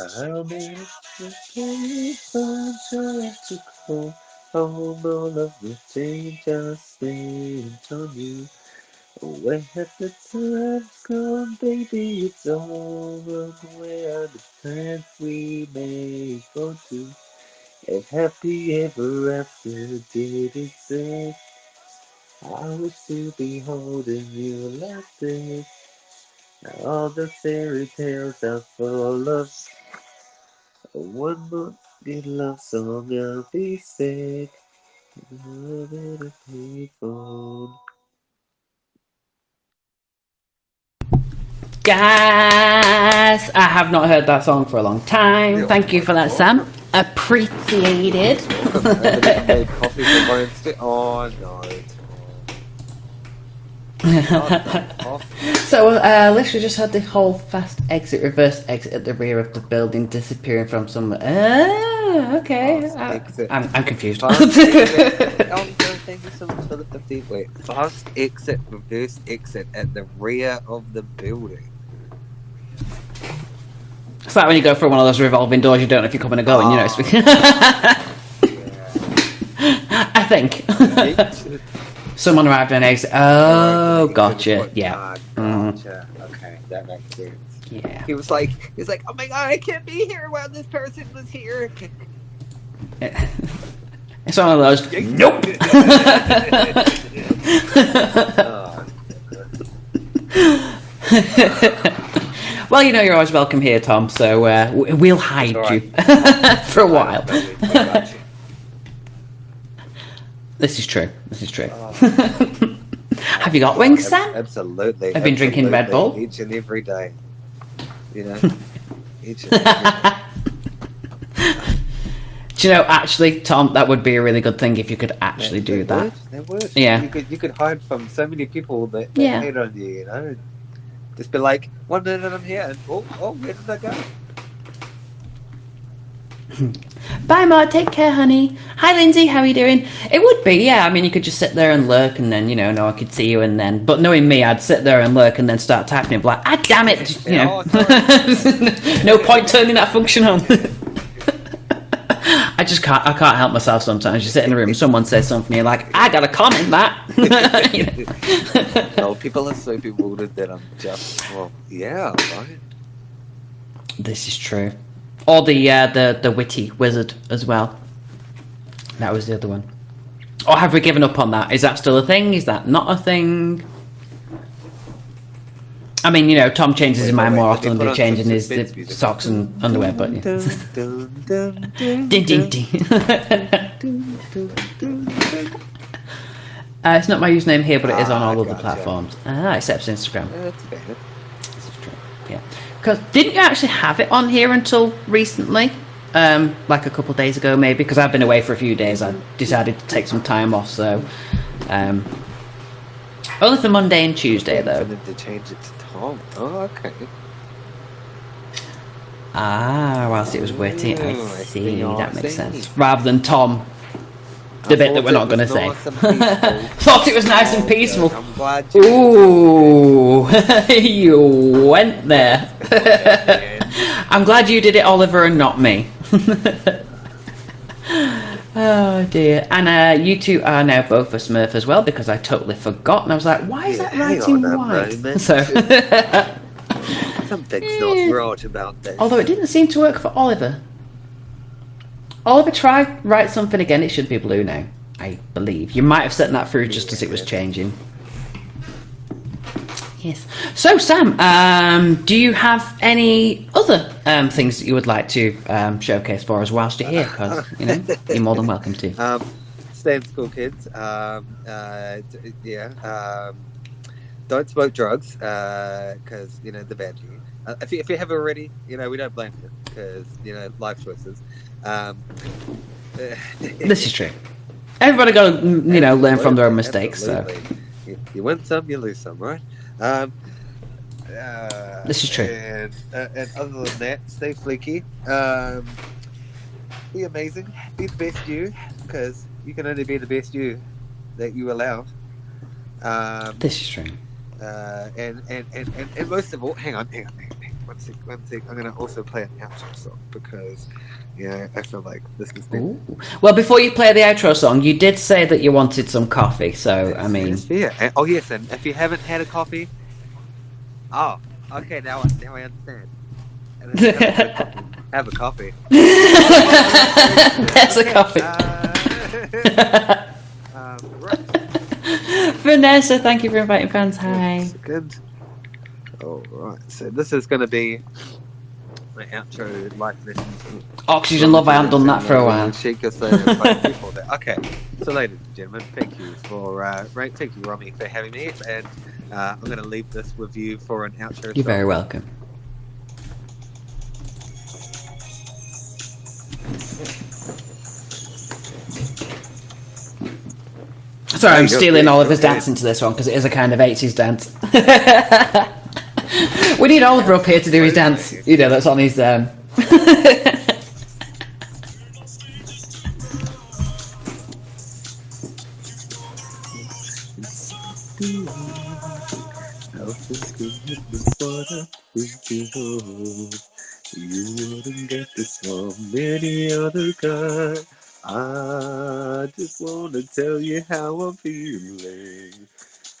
I'm in a place I'm trying to call home. All of the change I spent on you. Where have the times gone, baby? It's all wrong. Where are the plans we made for two? If happy ever after did exist, I wish to be holding you like this. All the fairy tales are full of one more good love song. I'll be sick. Love it a payphone. Guys, I have not heard that song for a long time. Yeah, Thank you for that, Sam. Appreciated. I made coffee for my instead. Oh no. So, literally just had the whole fast exit, reverse exit at the rear of the building disappearing from somewhere. Okay. I'm confused. Fast exit. Oh, no, thank you so much for the 15. Wait, fast exit, reverse exit at the rear of the building. It's like when you go through one of those revolving doors, you don't know if you're coming or going, you know. I think. Someone arrived at an exit. Oh, gotcha. Yeah. Gotcha. Okay, that makes sense. Yeah. He was like, oh my god, I can't be here while this person was here. It's one of those. Nope. Well, you know you're always welcome here, Tom. So we'll hide you for a while. This is true. This is true. Have you got wings, Sam? Absolutely. I've been drinking Red Bull each and every day. You know, each and every day. Do you know, actually, Tom, that would be a really good thing if you could actually do that. That would. Yeah. You could hide from so many people that Yeah. hate on you. You know, just be like, 1 minute I'm here, and oh, where did I go? Bye, Ma. Take care, honey. Hi, Lindsay. How are you doing? It would be, yeah. I mean, you could just sit there and lurk, and then, you know, no one could see you, and then. But knowing me, I'd sit there and lurk, and then start typing and be like, ah, damn it, you know. No point turning that function on. I can't help myself sometimes. You sit in a room, someone says something, you're like, I gotta comment that. You know? No, people are so bewildered that I'm just, well, yeah, right. This is true. Or the witty wizard as well. That was the other one. Or have we given up on that? Is that still a thing? Is that not a thing? I mean, you know, Tom changes his mind more often than changing his socks and underwear, but yeah. Ding, ding, ding. It's not my username here, but it is on all other platforms. Except Instagram. That's fair. This is true. Yeah. Because didn't you actually have it on here until recently? Like a couple of days ago, maybe. Because I've been away for a few days. I decided to take some time off, so. Only for Monday and Tuesday, though. I wanted to change it to Tom. Oh, okay. Whilst it was witty, I I see. see what That you're makes saying. sense. Rather than Tom, the bit that we're not going to say. Nice and peaceful. Thought it was nice and peaceful. I'm glad you. Ooh, you went there. I'm glad you did it, Oliver, and not me. Oh dear. And you two are now both a Smurf as well, because I totally forgot, and I was like, why is that writing white? So something's not right about this. although it didn't seem to work for Oliver. Oliver, try write something again. It should be blue now, I believe. You might have sent that through just as it was changing. Yes. So, Sam, do you have any other things that you would like to showcase for us whilst you're here? Because, you know, you're more than welcome to. Stay in school, kids. Don't smoke drugs, because, you know, they're bad for you. If you have already, you know, we don't blame you, because, you know, life choices. This is true. Everybody got to, you know, learn from their own mistakes. Absolutely. So you win some, you lose some, right? This is true. And other than that, stay fleeky. Be amazing. Be the best you, because you can only be the best you that you allow. This is true. And most of all, hang on. One sec. I'm gonna also play an outro song because, yeah, I feel like this is. Well, before you play the outro song, you did say that you wanted some coffee, so I mean. Yeah. Oh yes, and if you haven't had a coffee, okay, now I understand. And if you haven't had a coffee, Have a coffee. There's a coffee. Right. Vanessa, thank you for inviting fans. Hi. Good. All right. So this is going to be my outro life lessons. Oxygen Love, I haven't done that for a while. Okay. So, ladies and gentlemen, thank you for thank you, Romy, for having me, and I'm going to leave this with you for an outro. You're very welcome. Sorry, I'm stealing all of his dancing to this one because it is a kind of 80s dance. We need Oliver up here to do his dance. You know, that's on his. You wouldn't get this from any other guy. I just wanna tell you how I'm feeling.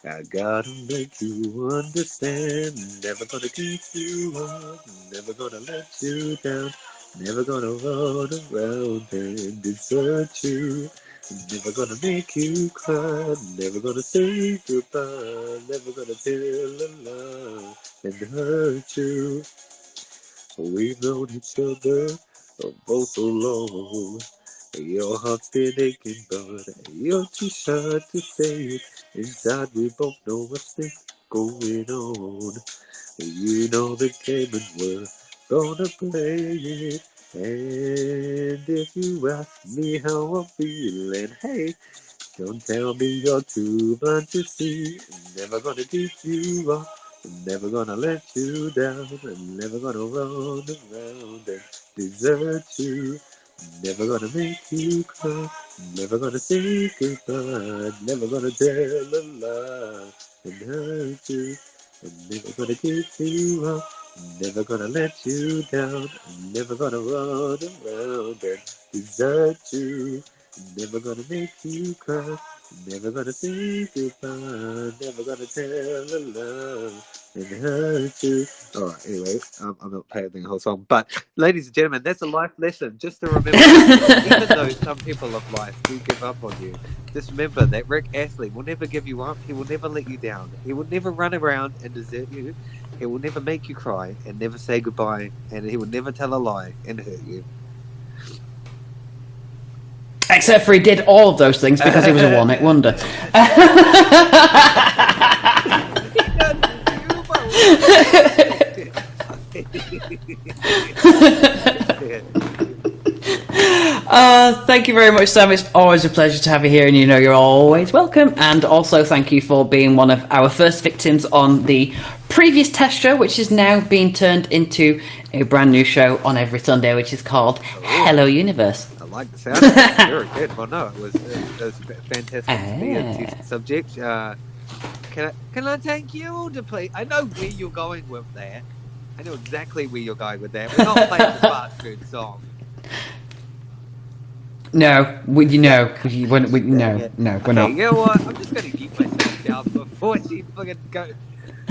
I gotta make you understand. Never gonna keep you up, never gonna let you down, never gonna run around and desert you. Never gonna make you cry, never gonna say goodbye, never gonna tell a lie and hurt you. We've known each other for so long. Your heart's been aching, but you're too shy to say it. Inside we both know what's going on. You know the game and we're gonna play it. And if you ask me how I'm feeling, hey, don't tell me you're too blind to see. Never gonna keep you up, never gonna let you down, never gonna run around and desert you. Never gonna make you cry, never gonna say goodbye, never gonna tell a lie and hurt you. Never gonna keep you up, never gonna let you down, never gonna run around and desert you. Never gonna make you cry, never gonna say goodbye, never gonna tell a lie and hurt you. Alright, anyway, I'm not playing the whole song, but ladies and gentlemen, that's a life lesson. Just to remember, even though some people of life do give up on you, just remember that Rick Astley will never give you up. He will never let you down. He will never run around and desert you. He will never make you cry and never say goodbye, and he will never tell a lie and hurt you. Except for he did all of those things because he was a one-hit wonder. Thank you very much, Sam. It's always a pleasure to have you here, and you know you're always welcome. And also thank you for being one of our first victims on the previous test show, which is now being turned into a brand new show on every Sunday, which is called Hello Universe. I like the sound. Very good. Well, no, it was fantastic to be a test subject. Can I take you to play? I know where you're going with that. I know exactly where you're going with that. We're not playing the fast food song. No, we're not. Okay, you know what? I'm just going to keep myself down before she fucking goes.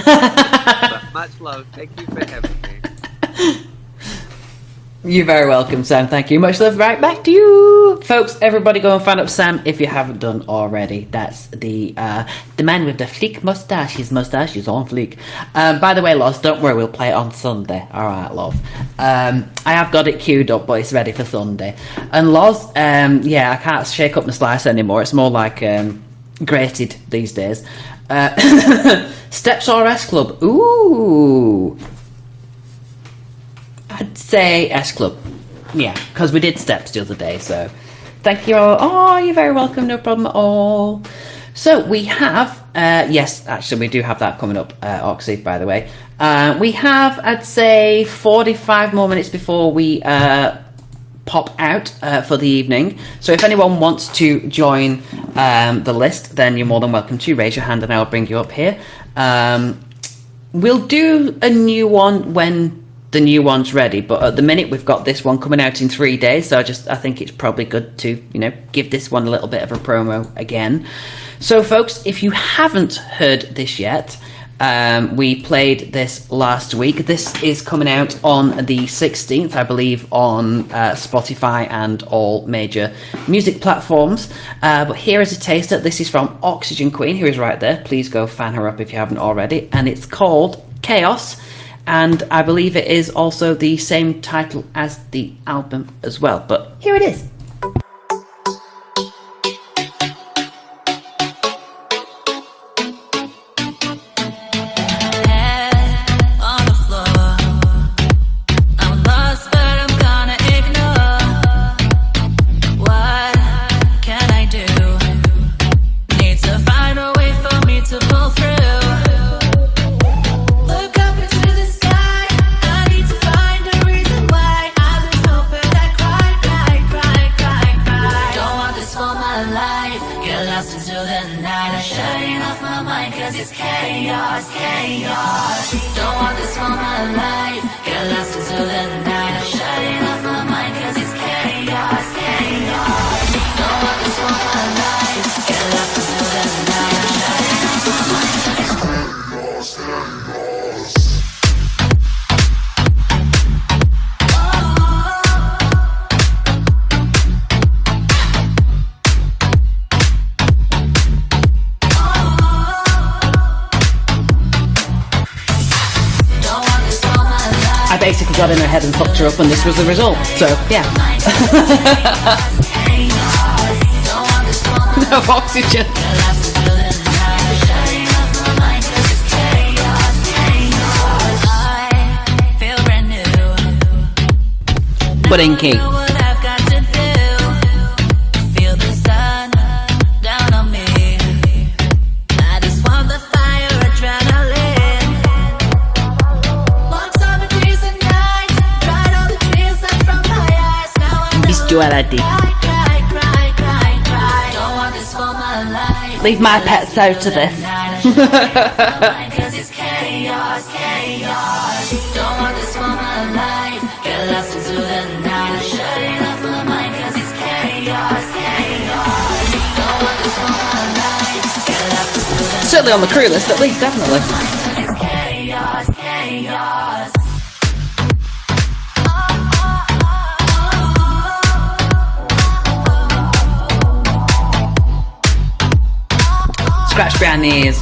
But much love. Thank you for having me. You're very welcome, Sam. Thank you. Much love right back to you. Folks, everybody go and find up Sam if you haven't done already. That's the man with the fleek moustache. His moustache is on fleek. By the way, Loz, don't worry, we'll play it on Sunday. Alright, love. I have got it queued up, but it's ready for Sunday. And Loz, yeah, I can't shake up my slice anymore. It's more like grated these days. Steps or S Club? Ooh. I'd say S Club. Yeah, because we did Steps the other day, so thank you all. Oh, you're very welcome, no problem at all. So we have, yes, actually we do have that coming up, Oxy, by the way. We have, I'd say, 45 more minutes before we pop out for the evening. So if anyone wants to join the list, then you're more than welcome to. Raise your hand and I'll bring you up here. We'll do a new one when the new one's ready, but at the minute we've got this one coming out in 3 days, so I think it's probably good to, you know, give this one a little bit of a promo again. So folks, if you haven't heard this yet, We played this last week. This is coming out on the 16th, I believe, on Spotify and all major music platforms. But here is a taster. This is from Oxygen Queen, who is right there. Please go fan her up if you haven't already. And it's called Chaos. And I believe it is also the same title as the album as well. But here it is. Basically got in her head and fucked her up, and this was the result. So yeah. No oxygen. But in key. Duality. Leave my pets out of this. Certainly on the crew list, at least, definitely. Scratch behind the ears.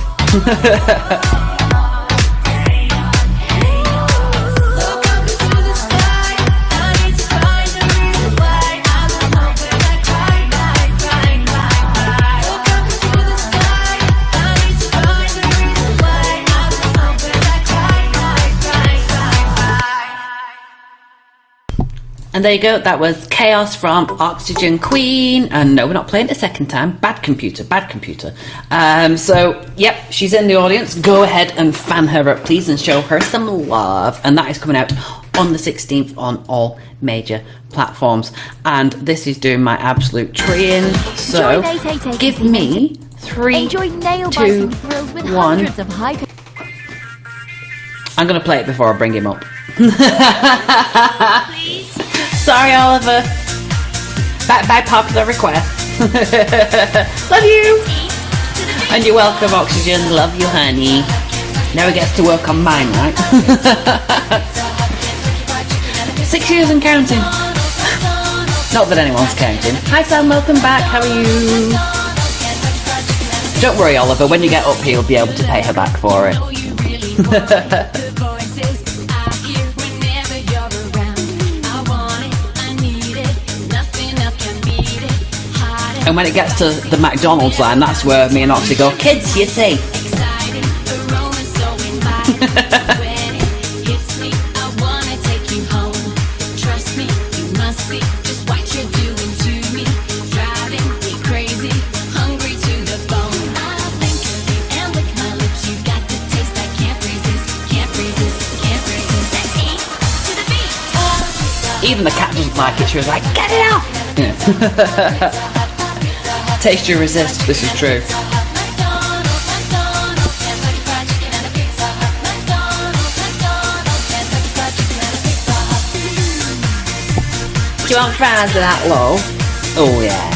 And there you go, that was Chaos from Oxygen Queen. And no, we're not playing it a second time. Bad computer. So, yep, she's in the audience. Go ahead and fan her up, please, and show her some love. And that is coming out on the 16th on all major platforms. And this is doing my absolute treeing. So, give me 3, 2, 1. I'm going to play it before I bring him up. Sorry, Oliver. By popular request. Love you. And you're welcome, Oxygen. Love you, honey. Now he gets to work on mine, right? 6 years and counting. Not that anyone's counting. Hi, Sam. Welcome back. How are you? Don't worry, Oliver. When you get up here, you'll be able to pay her back for it. And when it gets to the McDonald's line, that's where me and Oxy go, kids, you see. Even the cat doesn't like it. She was like, get it off! Yeah. Taste you resist. This is true. Do you want fries at that low? Oh yeah.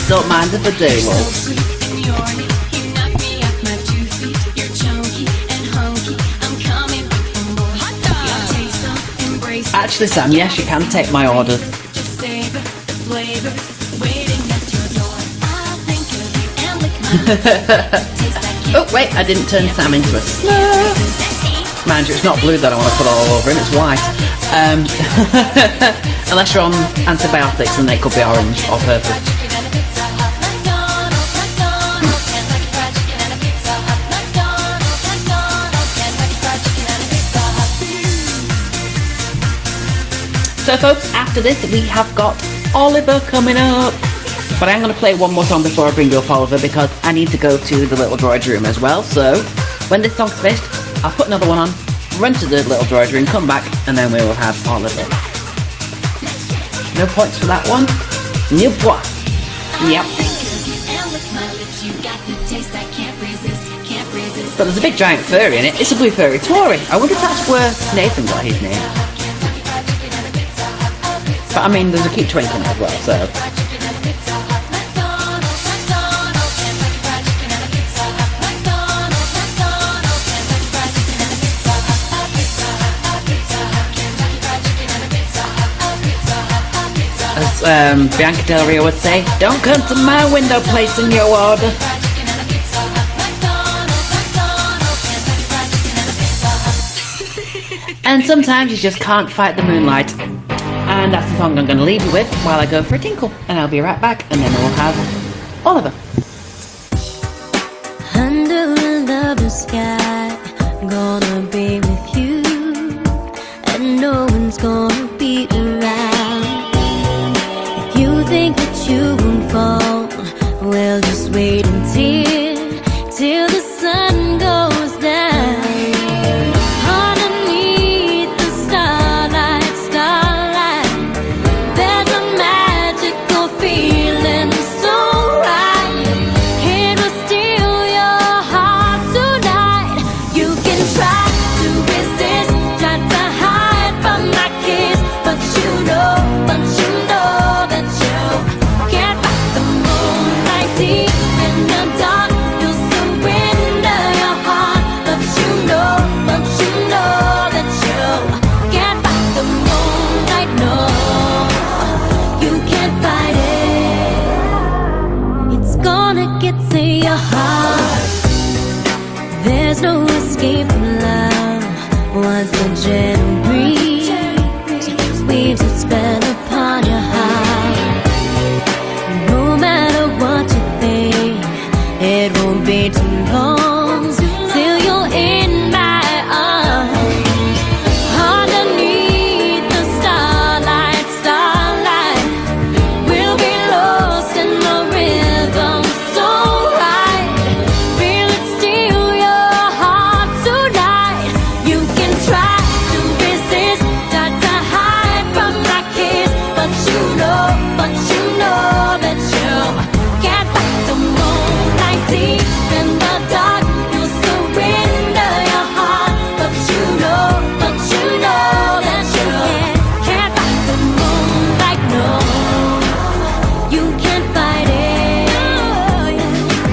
Don't mind if I do, love. Actually, Sam, yes, you can take my order. Oh, wait, I didn't turn Sam into a slurp. Mind you, it's not blue that I want to put all over him, it's white. Unless you're on antibiotics, and they could be orange or purple. So folks, after this we have got Oliver coming up. But I'm going to play one more song before I bring you up Oliver, because I need to go to the little droid room as well. So when this song's finished, I'll put another one on, run to the little droid room, come back, and then we will have Oliver. No points for that one. Nil point. Yep. But there's a big giant furry in it. It's a blue furry Tory. I wonder if that's where Nathan got his name. But I mean, there's a cute twinkle as well, so... As Bianca Del Rio would say, don't come to my window placing your order. And sometimes you just can't fight the moonlight. And that's the song I'm going to leave you with while I go for a tinkle. And I'll be right back, and then we'll have Oliver. Under a lovely sky, I'm gonna be with you, and no one's gonna be around. If you think that you won't fall, well, just wait till the sun goes down. Underneath the starlight, there's a magical feeling so right. It will steal your heart tonight. You can try to resist, try to hide from my kiss, but you know that you can't fight the moonlight deep in the dark. You'll surrender your heart, but you know that you can't fight the moonlight. No, you can't fight it. It's gonna get to your heart. There's no escape from love once the gentle breeze weaves its spell upon your heart. No matter what you think, it won't be too long till you're in my arms. Underneath the starlight, we'll be lost in the rhythm so right. Feel it steal your heart tonight. You can try to resist, try to hide from my kiss, but you know that you can't fight the moonlight deep in the dark. You'll surrender your heart, but you know that you can't fight the moonlight. No, you can't fight it.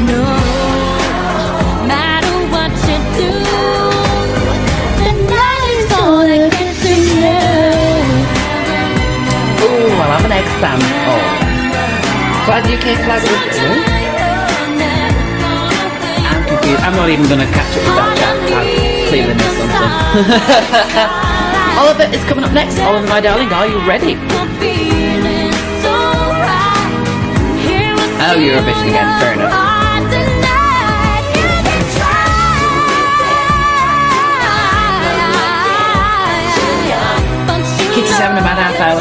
No, matter what you do, the night is gonna get to you. Ooh, I'll have an egg Sam. Oh. Glad UK flag with you. I'm confused. I'm not even going to catch up with that chat. I've clearly missed something. Oliver is coming up next. Oliver, my darling, are you ready? Oh, Eurovision again. Fair enough. Kitty's having a mad half hour.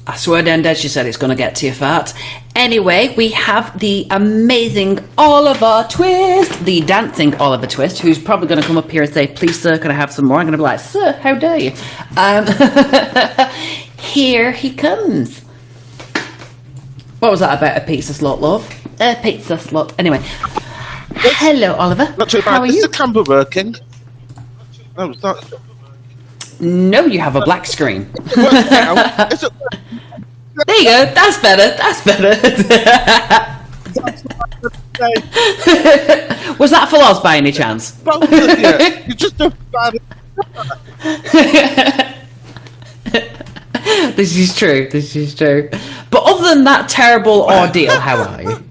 I swear down dead she said it's going to get to your fart. Anyway, we have the amazing Oliver Twist, the dancing Oliver Twist, who's probably going to come up here and say, please sir, can I have some more? I'm going to be like, sir, how dare you? Here he comes. What was that about a pizza slot, love? A pizza slot. Anyway. Hello, Oliver. Not too bad. How are Is you? the camera working? No, it's not. No, you have a black screen. It works now. Is it? There you go. That's better. That's better. Was that for Oz by any chance? Both of you. You just don't bad. This is true. This is true. But other than that terrible ordeal, how are you?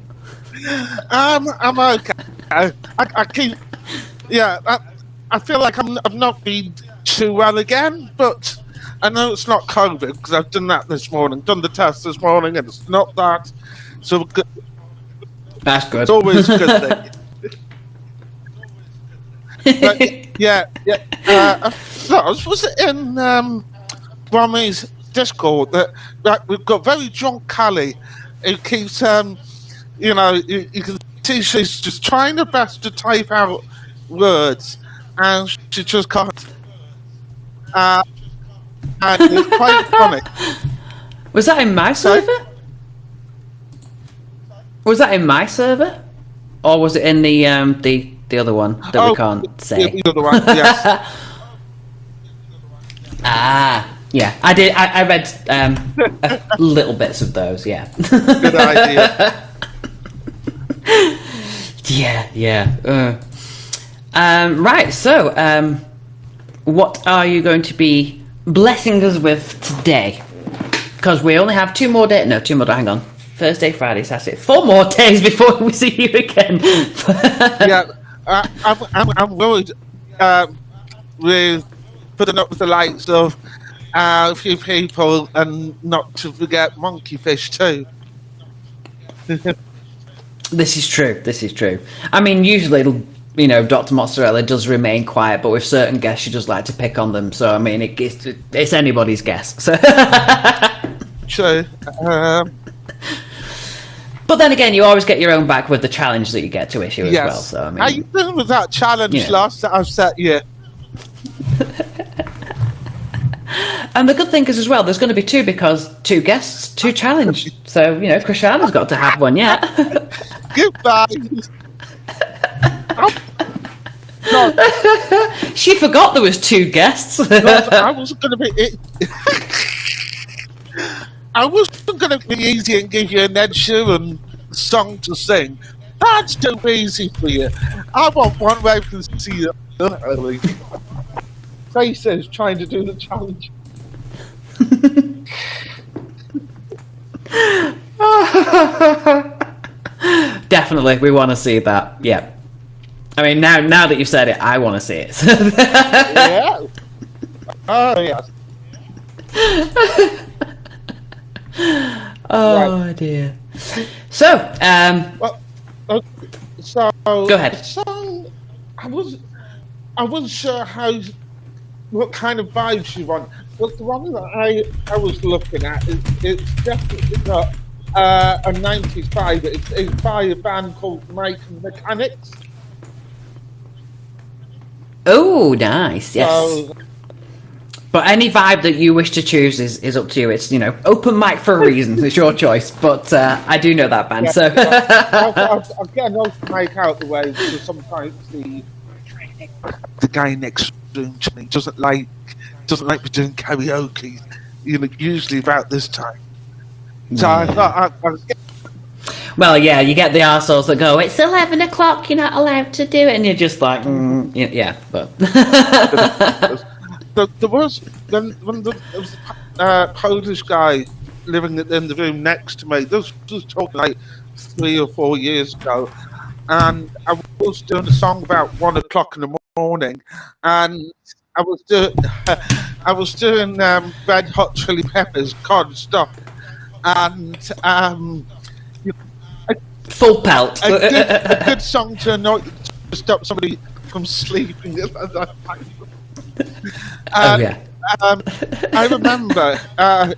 I'm okay. I keep. Yeah, I feel like I've not been too well again, but I know it's not COVID because I've done that this morning, done the test this morning, and it's not that. So good. That's good. It's always a good thing. But, yeah. Was it in Romney's Discord that we've got very drunk Callie who keeps you can see she's just trying her best to type out words and she just can't. And it's quite funny. Was that in my server? Was that in my server? Or was it in the other one that we can't say? The other one, yes. Yeah, I did. I read little bits of those. Yeah. Good idea. Yeah. Right. So, what are you going to be blessing us with today? Because we only have 2 more days. No, 2 more. Hang on. Thursday, Friday, Saturday. 4 more days before we see you again. Yeah, I'm worried with putting up with the likes of a few people and not to forget monkey fish too. This is true. I mean, usually, Dr. Mozzarella does remain quiet, but with certain guests, she does like to pick on them. So, I mean, it's anybody's guess. So. True. But then again, you always get your own back with the challenge that you get to issue as well. So, I mean, how you doing with that challenge last that I've set you? And the good thing is as well, there's going to be 2 because 2 guests, 2 challenge. So, Krishana's got to have one yet. Goodbye. She forgot there was 2 guests. I wasn't going to be. I wasn't going to be easy and give you an Ed Sheeran song to sing. That's too easy for you. I want one where I can see you. Faces trying to do the challenge. Definitely, we want to see that. Yeah. I mean, now that you've said it, I want to see it. Yeah. Oh, yes. Oh, right. Dear. So, go ahead. So, I wasn't sure what kind of vibes you want. But the one that I was looking at it's definitely got a 90s vibe. It's by a band called Mike and Mechanics. Oh, nice. Yes. So, but any vibe that you wish to choose is up to you. It's open mic for a reason. It's your choice. But I do know that band, so I'll get an open mic out the way because sometimes the guy next room to me doesn't like me doing karaoke. Usually about this time. So I thought I'd get. Well, yeah, you get the arseholes that go, it's 11 o'clock, you're not allowed to do it, and you're just like, yeah, but. There was a Polish guy living in the room next to me. This was talking like 3 or 4 years ago, and I was doing a song about 1 o'clock in the morning, and I was doing Red Hot Chili Peppers, Can't Stop, and full pelt. A good song to stop somebody from sleeping. Oh yeah. I remember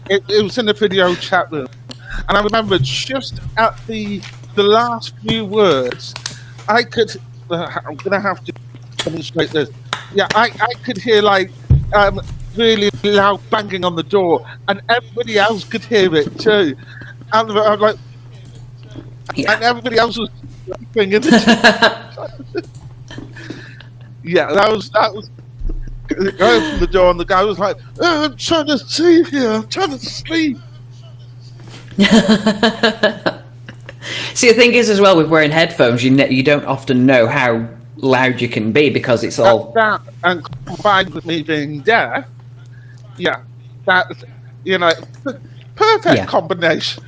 it was in the video chat room, and I remember just at the last few words, I could. I'm gonna have to demonstrate this. Yeah, I could hear like really loud banging on the door, and everybody else could hear it too. And I'm like, and everybody else was laughing in the yeah, that was. I opened the door and the guy was like, I'm trying to sleep here. I'm trying to sleep. See, the thing is as well with wearing headphones, you don't often know how loud you can be because it's all that and combined with me being deaf. Yeah, that perfect combination.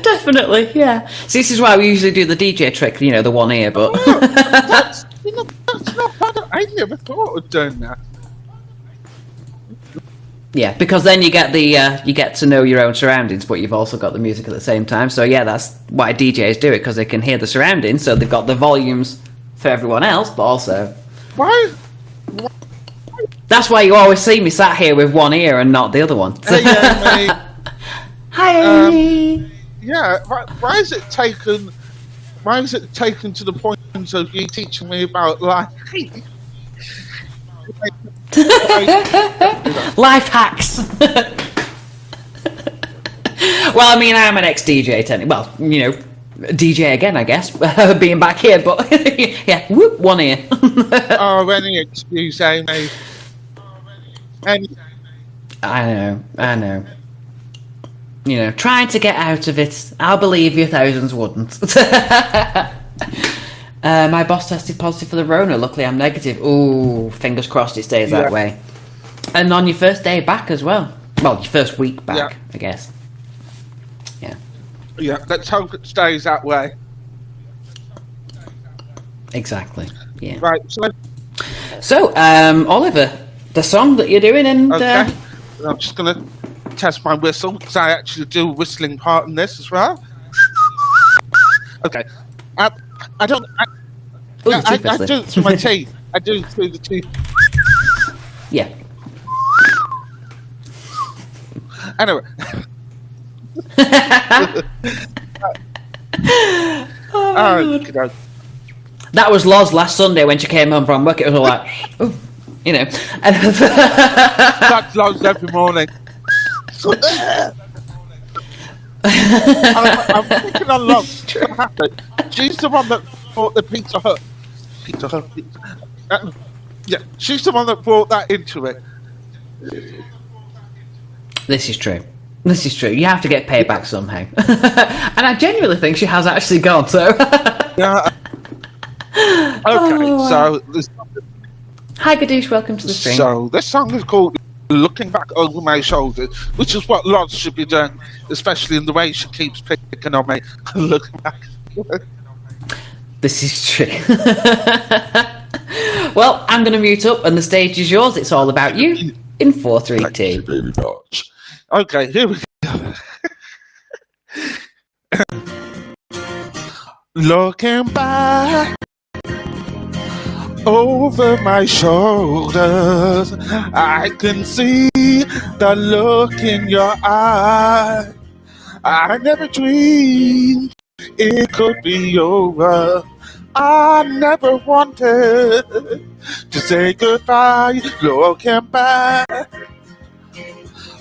Definitely, yeah. So this is why we usually do the DJ trick, the one ear, but that's not bad. I never thought of doing that. yeah, because then you get you get to know your own surroundings, but you've also got the music at the same time. So yeah, that's why DJs do it, because they can hear the surroundings, so they've got the volumes for everyone else, but also why? That's why you always see me sat here with one ear and not the other one. Hey, mate. Hi. Yeah, why is it taken to the point of you teaching me about life? Life hacks. Well, I mean, I'm an ex-DJ, well, DJ again, I guess, being back here, but yeah, whoop, one ear. Oh, any excuse, Amy. I know. Trying to get out of it. I'll believe you, thousands wouldn't. My boss tested positive for the Rona. Luckily, I'm negative. Ooh, fingers crossed it stays that way. And on your first day back as well. Well, your first week back, I guess. Yeah. Yeah, let's hope it stays that way. Exactly. Yeah. Right. So, Oliver, the song that you're doing, and okay. I'm just gonna test my whistle because I actually do a whistling part in this as well. Okay. I don't. I do it through my teeth. I do it through the teeth. Yeah. Anyway. That was Loz last Sunday when she came home from work. It was all like, That's Loz every morning. I'm thinking on Loz. She's the one that bought the Pizza Hut. Yeah, she's the one that brought that into it. This is true. You have to get paid back somehow. And I genuinely think she has actually gone, so... Yeah. Okay, so... Hi, Gadoosh, welcome to the stream. So, this song is called Looking Back Over My Shoulder, which is what Lots should be doing, especially in the way she keeps picking on me. Looking back. This is true. Well, I'm going to mute up, and the stage is yours. It's all about you in 4, 3, 2. Okay, here we go. Looking back over my shoulders, I can see the look in your eye. I never dreamed it could be over. I never wanted to say goodbye. Looking back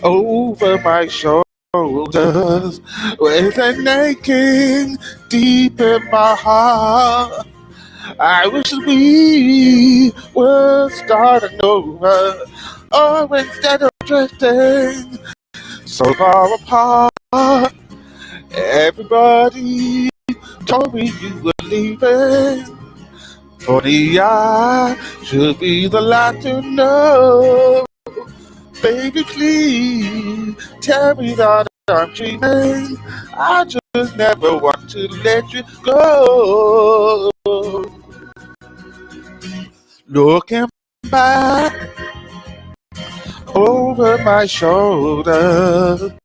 over my shoulders with an aching deep in my heart. I wish we were starting over, or instead of drifting so far apart. Everybody told me you were leaving. Funny, I should be the last to know. Baby, please tell me that I'm dreaming. I just never want to let you go. Looking back over my shoulder,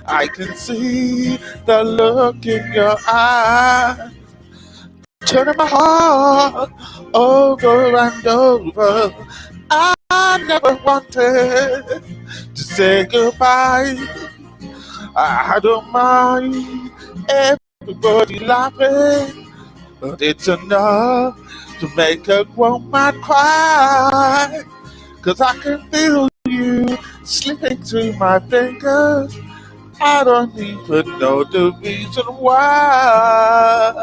I can see the look in your eye. turning my heart over and over. I never wanted to say goodbye. I don't mind everybody laughing, but it's enough to make a grown man cry. 'Cause I can feel you slipping through my fingers. I don't even know the reason why.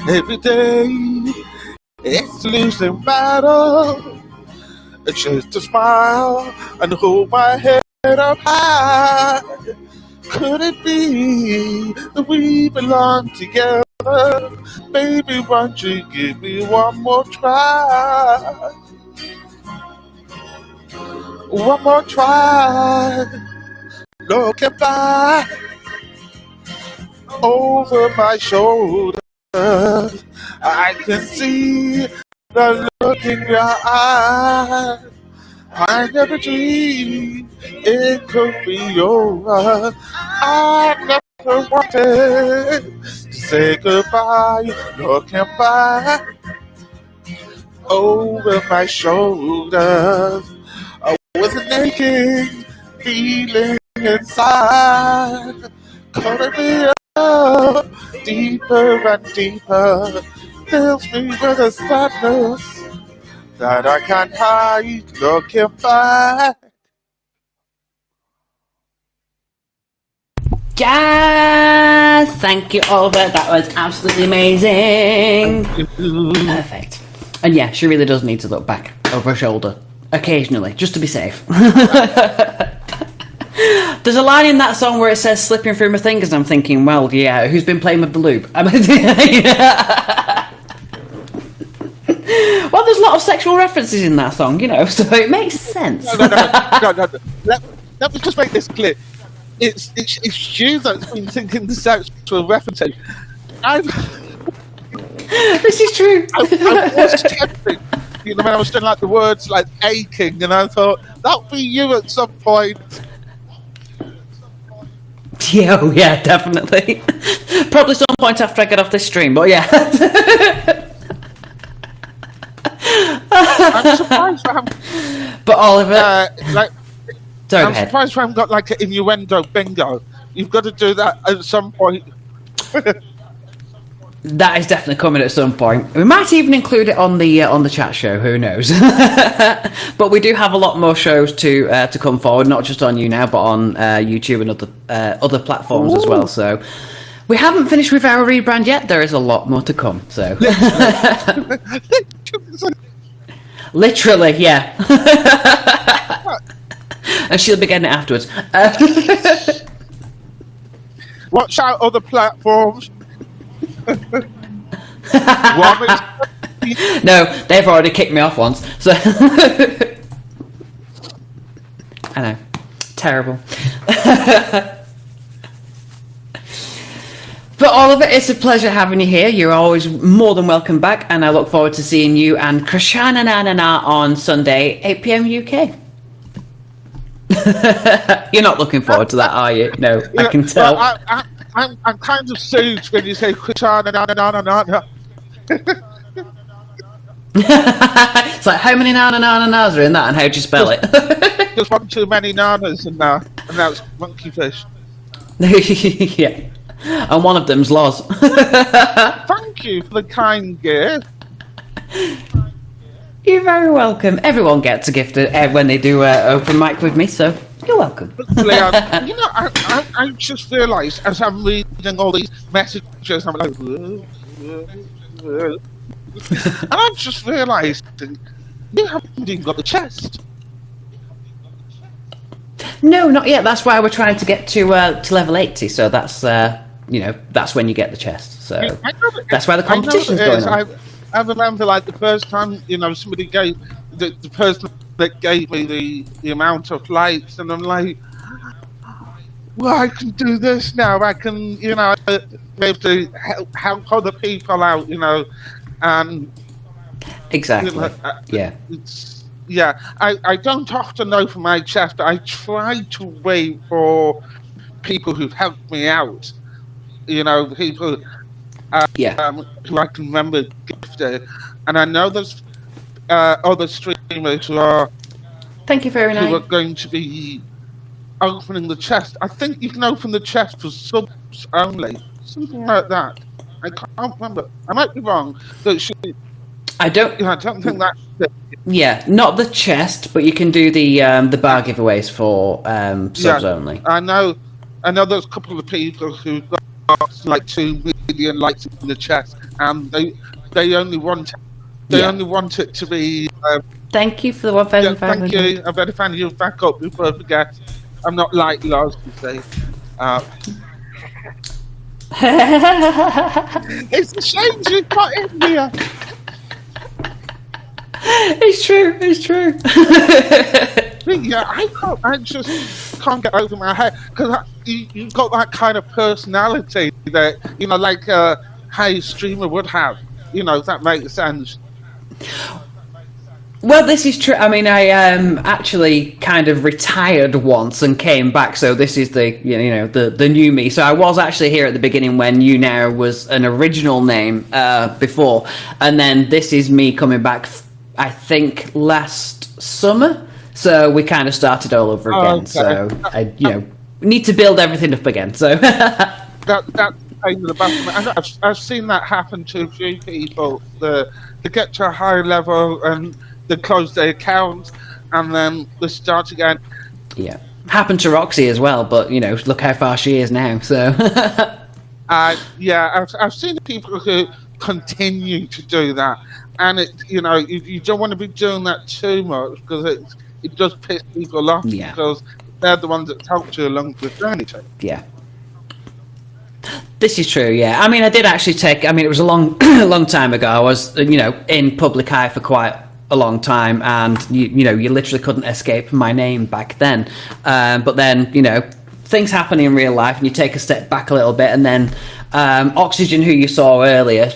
Every day it's a losing battle. It's just to smile and hold my head up high. Could it be that we belong together? Baby, won't you give me one more try? One more try. Looking back over my shoulder, I can see the look in your eye. I never dreamed it could be over. I never wanted to say goodbye. Looking back over my shoulders, I was naked, feeling inside. Calling me up deeper and deeper, fills me with a sadness that I can't hide. Looking back. Yes! Thank you, Oliver. That was absolutely amazing. Perfect. And yeah, she really does need to look back over her shoulder occasionally, just to be safe. There's a line in that song where it says slipping through my fingers. I'm thinking, well, yeah, who's been playing with the loop? Well, there's a lot of sexual references in that song, you know, so it makes sense. No. Let me just make this clear. It's you that's been thinking the sexual references. This is true. I was tempted, you know, when I was doing like the words like aching, and I thought that'll be you at some point. Yeah, oh yeah, definitely. Probably some point after I get off this stream, but yeah. I'm surprised I haven't. But Oliver, sorry, I'm surprised I haven't got like an innuendo bingo. You've got to do that at some point. That is definitely coming at some point. We might even include it on the chat show. Who knows? But we do have a lot more shows to come forward, not just on YouNow, but on YouTube and other platforms as well. So we haven't finished with our rebrand yet. There is a lot more to come. So literally, yeah. And she'll be getting it afterwards. Watch out other platforms. No, they've already kicked me off once. So I know, terrible. But Oliver, it's a pleasure having you here. You're always more than welcome back, and I look forward to seeing you and Krishana Nana on Sunday, 8 p.m. UK. You're not looking forward to that, are you? No, I can tell. Well, I'm kind of soothed when you say Krishana Nana. It's like, how many nanas are in that, and how do you spell it? Just one too many nanas in there, and that's monkey fish. Yeah, and one of them's Loz. Thank you for the kind gift. You're very welcome. Everyone gets a gift when they do open mic with me, so you're welcome. You know, I just realised as I'm reading all these messages, I'm like, and I've just realised you haven't even got the chest. No, not yet. That's why we're trying to get to level 80. So that's that's when you get the chest. So that's why the competition's going on. I remember like the first time, you know, somebody gave the person that gave me the amount of likes, and I'm like, well, I can do this now. I can, you know, be able to help other people out, you know, and Exactly. you know, Yeah. I don't often open my chest, but I try to wait for people who've helped me out. You know, people Yeah. who I can remember gifted, and I know there's other streamers who are Thank you very much. going to be opening the chest. I think you can open the chest for subs only, something like that. I can't remember. I might be wrong, but I don't. I don't think that's it. Yeah, not the chest, but you can do the bar giveaways for subs only. I know there's a couple of people who got like 2 million likes in the chest, and they only want it to be. Thank you for the 1,500. Thank you. I better find you back up before I forget. I'm not like Lars to say. It's a shame you got in here. It's true. It's true. Yeah, I just can't get over my head because you've got that kind of personality that, you know, like how a streamer would have. You know, if that makes sense. Well, this is true. I mean, I actually kind of retired once and came back, so this is the the new me. So I was actually here at the beginning when YouNow was an original name before, and then this is me coming back. I think last summer. So we kind of started all over again. Okay. So I need to build everything up again. So that's pain in the back of my. And I've seen that happen to a few people. They get to a high level and they close their account, and then they start again. Yeah, happened to Roxy as well, but you know, look how far she is now. So yeah, I've seen people who continue to do that, and you don't want to be doing that too much because it does piss people off because they're the ones that helped you along the journey. Yeah. This is true, yeah. I mean, I did actually it was a long time ago. I was, in public eye for quite a long time, and you literally couldn't escape my name back then. But then, things happen in real life, and you take a step back a little bit, and then Oxygen, who you saw earlier,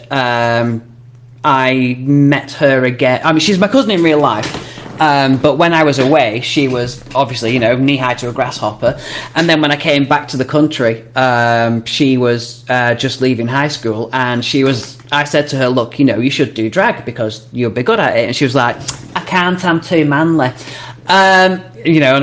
I met her again. I mean, she's my cousin in real life. But when I was away, she was obviously, knee-high to a grasshopper. And then when I came back to the country, she was just leaving high school. And I said to her, look, you should do drag because you'll be good at it. And she was like, I can't, I'm too manly. And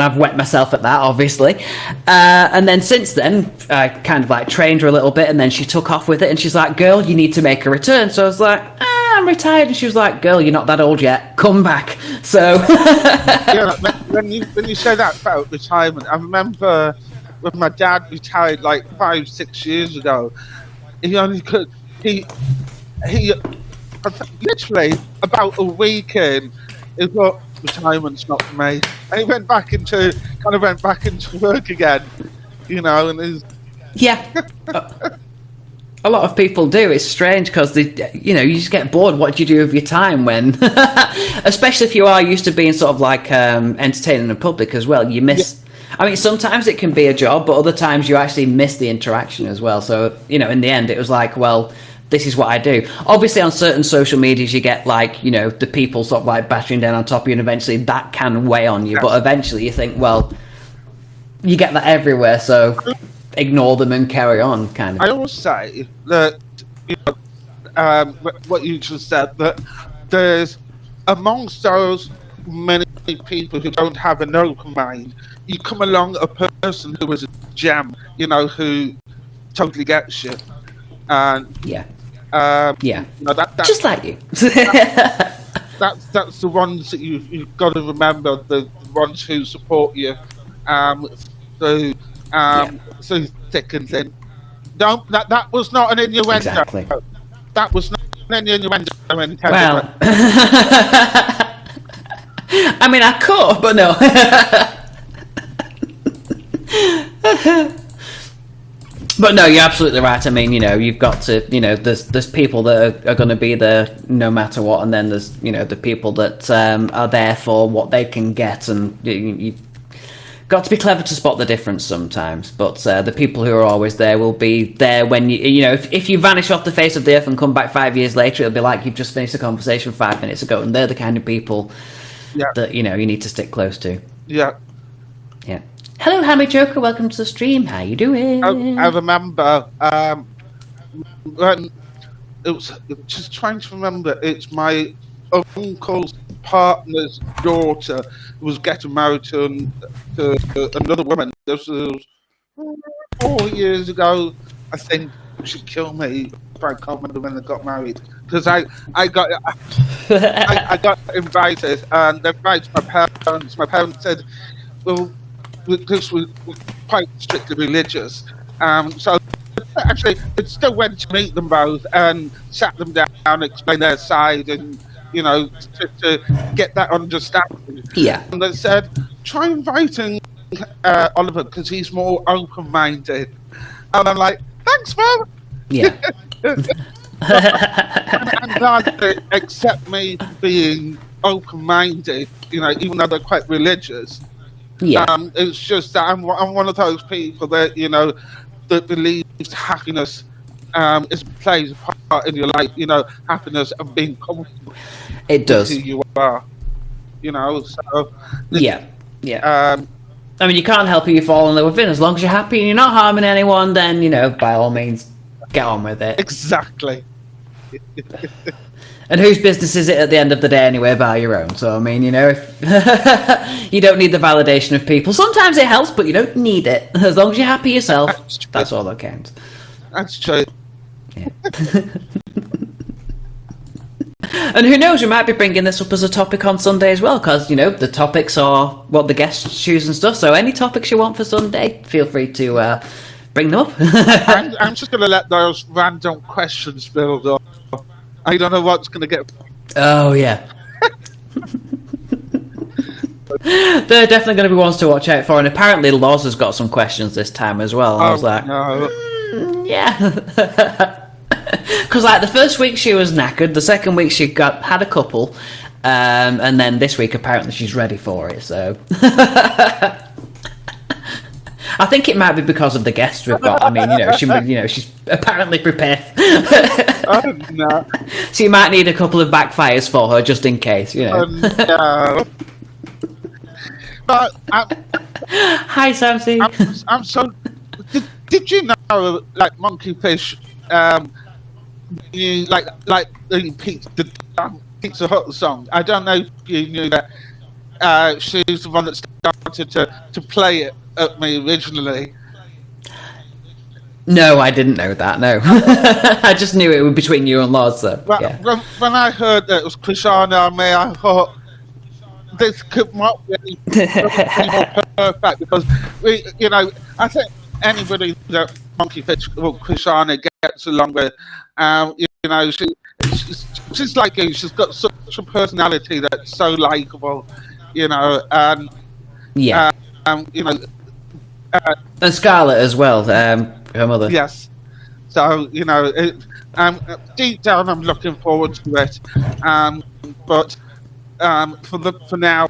I've wet myself at that, obviously. And then since then, I kind of like trained her a little bit, and then she took off with it. And she's like, girl, you need to make a return. So I was like, I'm retired. And she was like, girl, you're not that old yet. Come back. So yeah, when you say that about retirement, I remember when my dad retired like 5-6 years ago. He literally about a week in, he thought retirement's not for me. And he went back into work again, and he's a lot of people do. It's strange because you just get bored. What do you do with your time when, especially if you are used to being sort of like entertaining the public as well? You miss. Yeah. I mean, sometimes it can be a job, but other times you actually miss the interaction as well. So in the end, it was like, well, this is what I do. Obviously, on certain social medias, you get like the people sort of like battering down on top of you, and eventually that can weigh on you. Yeah. But eventually, you think, well, you get that everywhere, so ignore them and carry on, kind of. I always say that what you just said, that there's amongst those many people who don't have an open mind, you come along a person who is a gem, who totally gets you, and just like you. That's the ones that you've got to remember, the ones who support you, so thick and thin. That was not an innuendo. Exactly. That was not an innuendo. Well, I mean, I could, but no. But no, you're absolutely right. I mean, you've got to, there's people that are going to be there no matter what, and then there's, the people that are there for what they can get, and you've got to be clever to spot the difference sometimes. But the people who are always there will be there when if you vanish off the face of the earth and come back 5 years later, it'll be like you've just finished a conversation 5 minutes ago, and they're the kind of people that you need to stick close to. Yeah. Yeah. Hello, Hammy Joker. Welcome to the stream. How you doing? I remember when it was just trying to remember. It's my uncle's partner's daughter who was getting married to another woman. This was 4 years ago. I think she killed me if I can't remember when they got married, because I got I got invited, and they invited my parents. My parents said, well, because we're quite strictly religious, so actually it still went to meet them both and sat them down, explain their side, and to get that understanding. Yeah. And they said, try inviting Oliver because he's more open-minded. And I'm like, thanks, Mum. Yeah. I'm glad they accept me being open-minded, even though they're quite religious. Yeah. It's just that I'm one of those people that that believes happiness plays a part in your life. Happiness and being comfortable. It does. With who you are. So. Yeah. I mean, you can't help who you fall in love with. As long as you're happy and you're not harming anyone, then by all means, get on with it. Exactly. And whose business is it at the end of the day anyway, by your own? So, I mean, if you don't need the validation of people. Sometimes it helps, but you don't need it. As long as you're happy yourself, that's all that counts. That's true. Yeah. And who knows, we might be bringing this up as a topic on Sunday as well, because, the topics are what the guests choose and stuff. So any topics you want for Sunday, feel free to bring them up. I'm just going to let those random questions build up. I don't know what's going to get... Oh, yeah. There are definitely going to be ones to watch out for, and apparently Loz has got some questions this time as well. I was like, no. Yeah. Because the first week she was knackered, the second week she had a couple, and then this week apparently she's ready for it. So I think it might be because of the guests we've got. I mean, she's apparently prepared. Oh, no. So you might need a couple of backfires for her just in case. No. But hi, Samsy. I'm so. Did you know, like Monkeyfish? You like the Pizza Hut song. I don't know if you knew that she's the one that started to play it at me originally. No, I didn't know that. No, I just knew it was between you and Loz. So yeah. When I heard that it was Krishana and me, I thought this could not be more perfect, because I think anybody that Monkeyfish or Krishana gets along with, she's like you. She's got such a personality that's so likable, and yeah, and Scarlett as well, her mother. Yes. So deep down, I'm looking forward to it. But for now,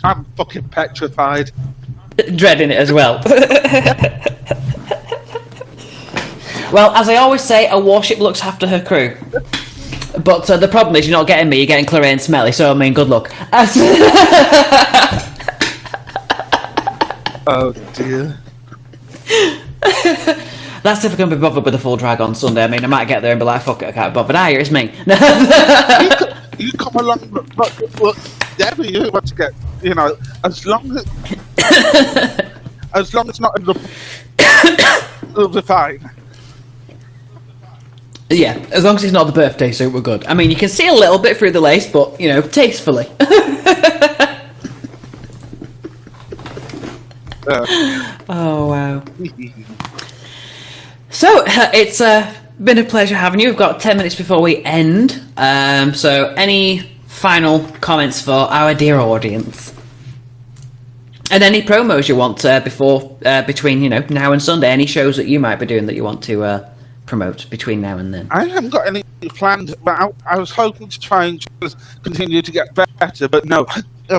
I'm fucking petrified. Dreading it as well. Well, as I always say, a warship looks after her crew. But the problem is, you're not getting me, you're getting Claire and Smelly, so I mean, good luck. Oh dear. That's if I can be bothered with a full drag on Sunday. I mean, I might get there and be like, fuck it, I can't be bothered. It's me. you come along, but whatever you want to get, as long as it's not in the it'll be fine. Yeah, as long as it's not the birthday suit, we're good. I mean, you can see a little bit through the lace, but, tastefully. Oh, wow. So, it's been a pleasure having you. We've got 10 minutes before we end. So, any final comments for our dear audience? And any promos you want between now and Sunday? Any shows that you might be doing that you want to promote between now and then? I haven't got any planned, but I was hoping to try and just continue to get better. But no,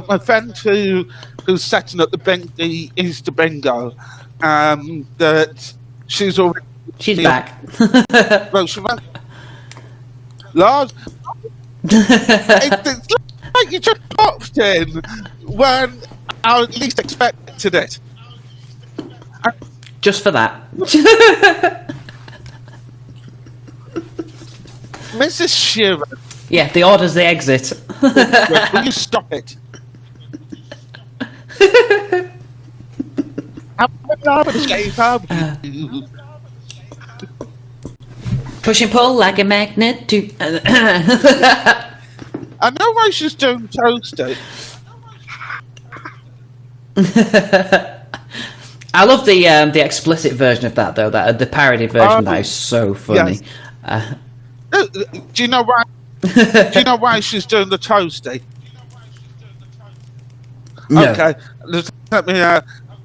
my friend who's setting up the Easter bingo, that she's already back. Well, she went, Lars. It's like you just popped in when I least expected it. Just for that. Mrs. Shearer. Yeah, the order's the exit. Will you stop it? Push and pull like a magnet to... I know why she's doing toasty. I love the explicit version of that, though. The parody version that is so funny. Yes. Do you know why? Do you know why she's doing the toasty? No. Okay,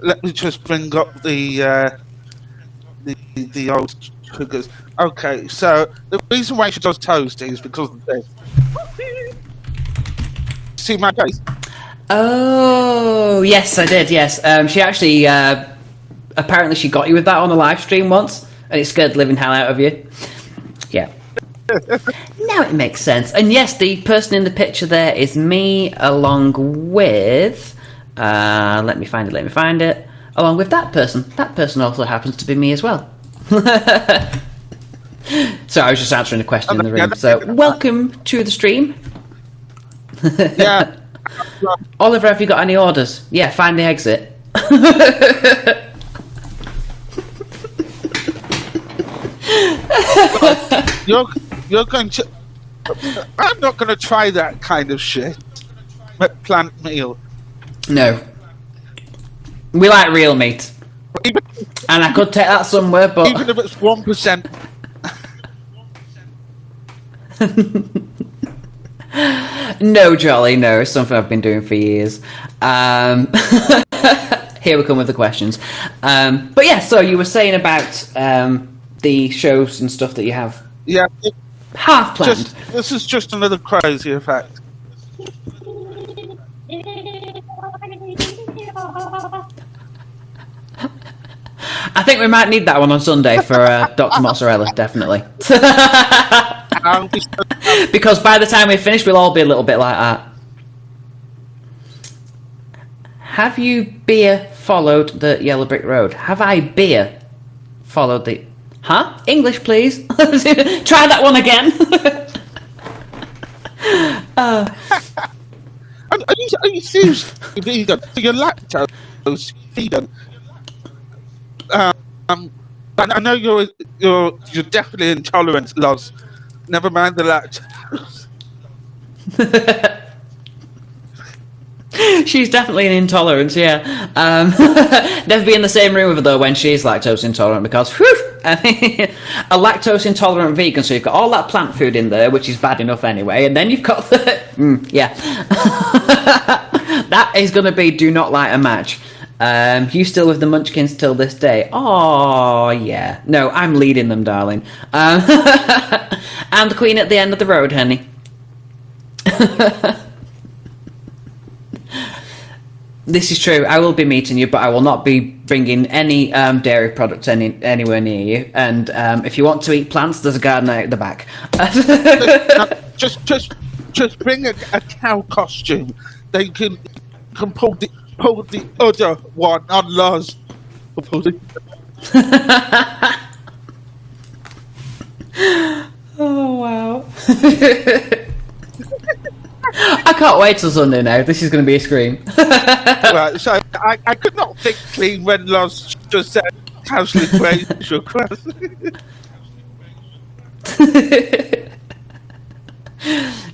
let me just bring up the old triggers. Okay, so the reason why she does toasty is because of this. See my face? Oh, yes, I did, yes. She actually, apparently she got you with that on a live stream once, and it scared the living hell out of you. Yeah. Now it makes sense. And yes, the person in the picture there is me, along with... let me find it. Along with that person. That person also happens to be me as well. So I was just answering a question in the room. So, welcome to the stream. Yeah. Oliver, have you got any orders? Yeah, find the exit. You're going to... I'm not going to try that kind of shit. Plant meal. No. We like real meat. And I could take that somewhere, but... Even if it's 1%. No, Jolly, no. It's something I've been doing for years. Here we come with the questions. But yeah, so you were saying about the shows and stuff that you have Yeah. half planned. This is just another crazy effect. I think we might need that one on Sunday for Dr. Mozzarella, definitely. Because by the time we finish, we'll all be a little bit like that. Have you beer followed the Yellow Brick Road? Have I beer followed the... Huh? English, please. Try that one again. Are you seriously vegan? So you're lactose vegan? I know you're definitely intolerant, Loz. Never mind the lactose. She's definitely an intolerance, yeah. Never be in the same room with her, though, when she's lactose intolerant, because, whew, I mean, a lactose intolerant vegan, so you've got all that plant food in there, which is bad enough anyway, and then you've got the... yeah. That is going to be do not light a match. You still with the munchkins till this day? Oh, yeah. No, I'm leading them, darling. I'm the queen at the end of the road, honey. This is true. I will be meeting you, but I will not be bringing any dairy products anywhere near you. And if you want to eat plants, there's a garden out the back. just bring a cow costume. They can pull the other one on Loz. Oh wow. I can't wait till Sunday now. This is going to be a scream. Right, so I could not think clean when Loz just said casually praise your class.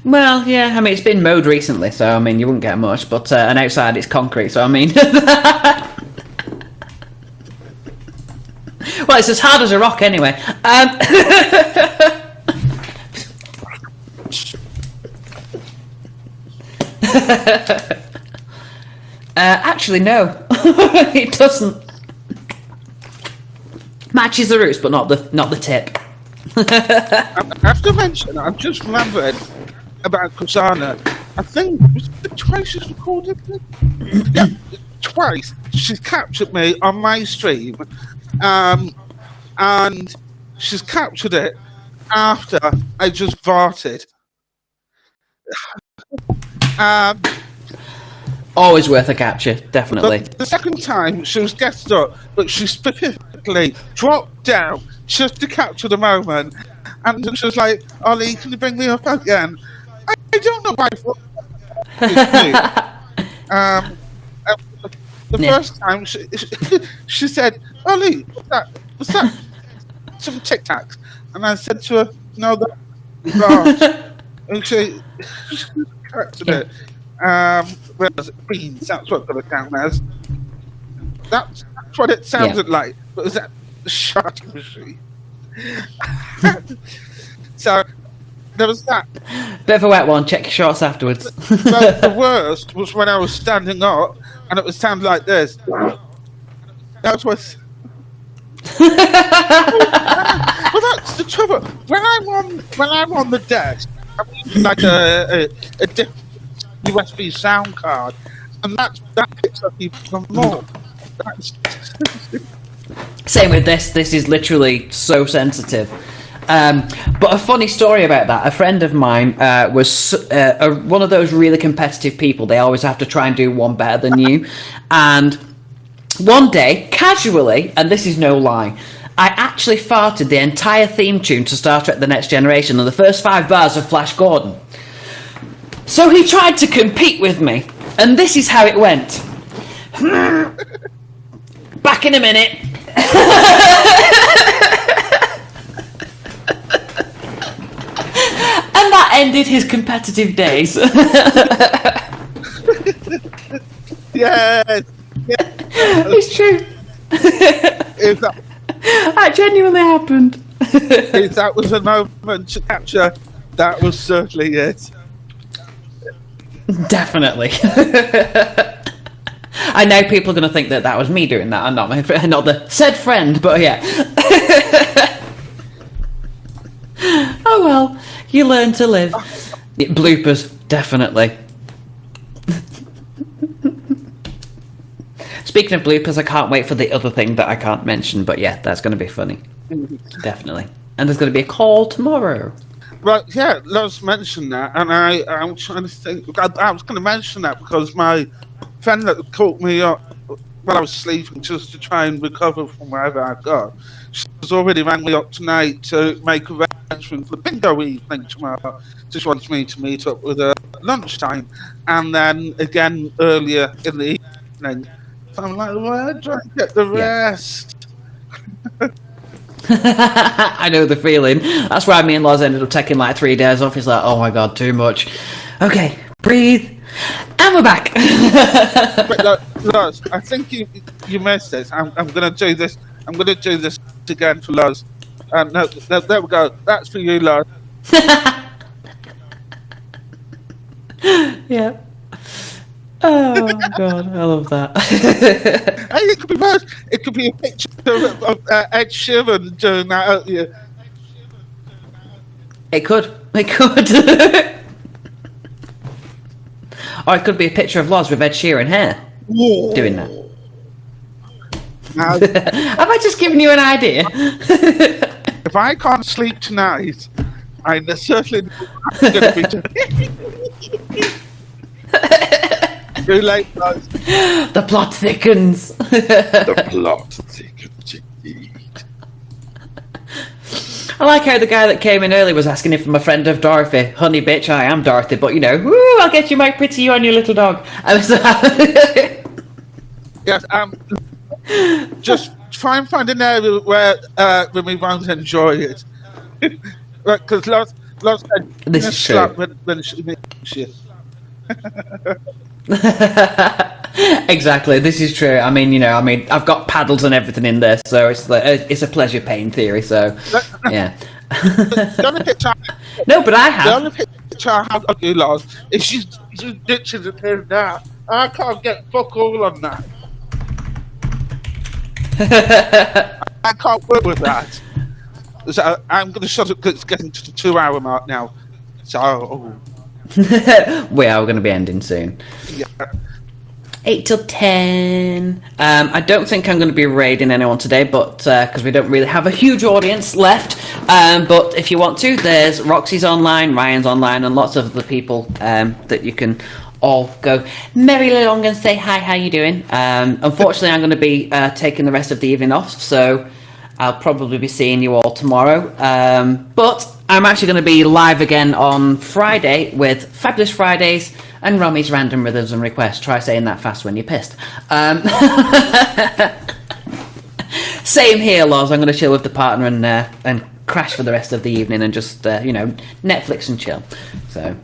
Well, yeah, I mean, it's been mowed recently, so, I mean, you wouldn't get much, but, and outside it's concrete, so, I mean... Well, it's as hard as a rock, anyway. Actually, no. It doesn't. Matches the roots, but not the tip. I have to mention, I've just remembered about Kusana. I think it was twice she's recorded it. Yeah, twice she's captured me on my stream, and she's captured it after I just farted. Always worth a capture, definitely. The second time she was guessed up, but she specifically dropped down just to capture the moment, and she was like, "Ollie, can you bring me up again?" I don't know why. The first time she said, "Ollie, what's that? Some Tic Tacs," and I said to her, "No, that's large." And she corrected it. Where was it? Beans. That's what got it down as. That's what it sounded like. But was that the sharding machine? So there was that. Bit of a wet one. Check your shorts afterwards. But the worst was when I was standing up and it was sounding like this. That was. Well, that's the trouble. When I'm on the desk, I'm using like a different USB sound card, and that picks up even more. Same with this. This is literally so sensitive. But a funny story about that. A friend of mine was one of those really competitive people. They always have to try and do one better than you. And one day, casually, and this is no lie, I actually farted the entire theme tune to Star Trek The Next Generation and the first 5 bars of Flash Gordon. So he tried to compete with me, and this is how it went. Back in a minute. And that ended his competitive days. Yes. It's true. That genuinely happened. If that was a moment to capture, that was certainly it. Definitely. I know people are going to think that was me doing that, and not the said friend, but yeah. Oh well, you learn to live. Yeah, bloopers, definitely. Speaking of bloopers, I can't wait for the other thing that I can't mention, but yeah, that's going to be funny. Definitely. And there's going to be a call tomorrow. Right, yeah, Loz mentioned that, and I'm trying to think. I was going to mention that because my friend that caught me up while I was sleeping just to try and recover from wherever I got, she's already rang me up tonight to make arrangements for the bingo evening tomorrow. Just wants me to meet up with her at lunchtime, and then again earlier in the evening. So I'm like, where do I get the rest? I know the feeling. That's why me and Loz ended up taking like 3 days off. It's like, oh my god, too much. Okay, breathe. And we're back. But Loz, I think you missed this. I'm going to do this. I'm going to do this again for Loz. No, there we go. That's for you, Loz. Yeah. Oh god, I love that. Hey, it could be worse. It could be a picture of Ed Sheeran doing that. Yeah. It could. Or it could be a picture of Loz with Ed Sheeran hair. Whoa. Doing that. Now, Have I just given you an idea? if I can't sleep tonight, I'm certainly going to be too late, Loz. The plot thickens. The plot thickens indeed. I like how the guy that came in early was asking if I'm a friend of Dorothy. Honey bitch, I am Dorothy, but you know, woo, I'll get you my pretty you and your little dog. I was Yes, just try and find an area where we won't enjoy it. Because Loz said, this is true. When she meets you. Exactly, this is true. I mean, I've got paddles and everything in there, so it's like it's a pleasure pain theory. So, yeah. The only picture No, but I have. The only picture I have of you, Loz, is you ditching the pin now. I can't get fuck all on that. I can't work with that. So I'm going to shut it because it's getting to the 2-hour mark now. So, We are going to be ending soon. yeah. 8 till 10. I don't think I'm going to be raiding anyone today, but because we don't really have a huge audience left. But if you want to, there's Roxy's online, Ryan's online, and lots of other people that you can all go merrily along and say hi. How you doing? Unfortunately, I'm going to be taking the rest of the evening off, so I'll probably be seeing you all tomorrow. But I'm actually going to be live again on Friday with Fabulous Fridays and Romy's Random Rhythms and Requests. Try saying that fast when you're pissed. Same here, Loz. I'm going to chill with the partner and crash for the rest of the evening and just, Netflix and chill. So...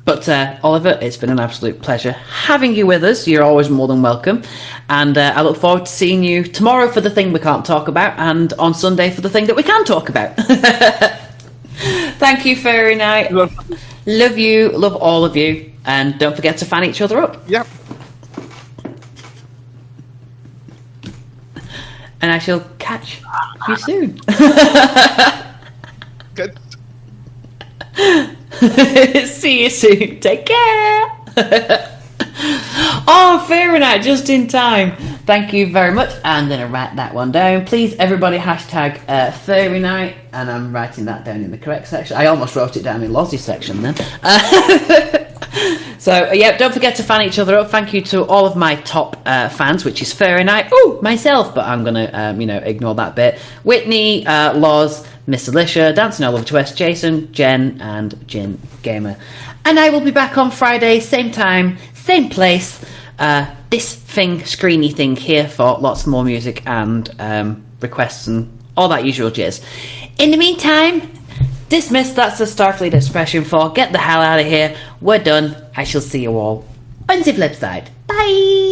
But Oliver, it's been an absolute pleasure having you with us. You're always more than welcome. And I look forward to seeing you tomorrow for the thing we can't talk about and on Sunday for the thing that we can talk about. Thank you, Fairy Night. Love you, love all of you. And don't forget to fan each other up. Yep. And I shall catch you soon. Good. See you soon. Take care. Oh, fair enough. Just in time. Thank you very much. I'm going to write that one down. Please, everybody, hashtag Fairy Night. And I'm writing that down in the correct section. I almost wrote it down in Lozzie's section then. So, yeah, don't forget to fan each other up. Thank you to all of my top fans, which is Fairy Night. Oh, myself, but I'm going to, ignore that bit. Whitney, Loz, Miss Alicia, Dancing All Over to West, Jason, Jen, and Jin Gamer. And I will be back on Friday, same time, same place. This thing, screeny thing here for lots more music and requests and all that usual jizz. In the meantime, dismiss, that's the Starfleet expression for get the hell out of here. We're done. I shall see you all on the flip side. Bye!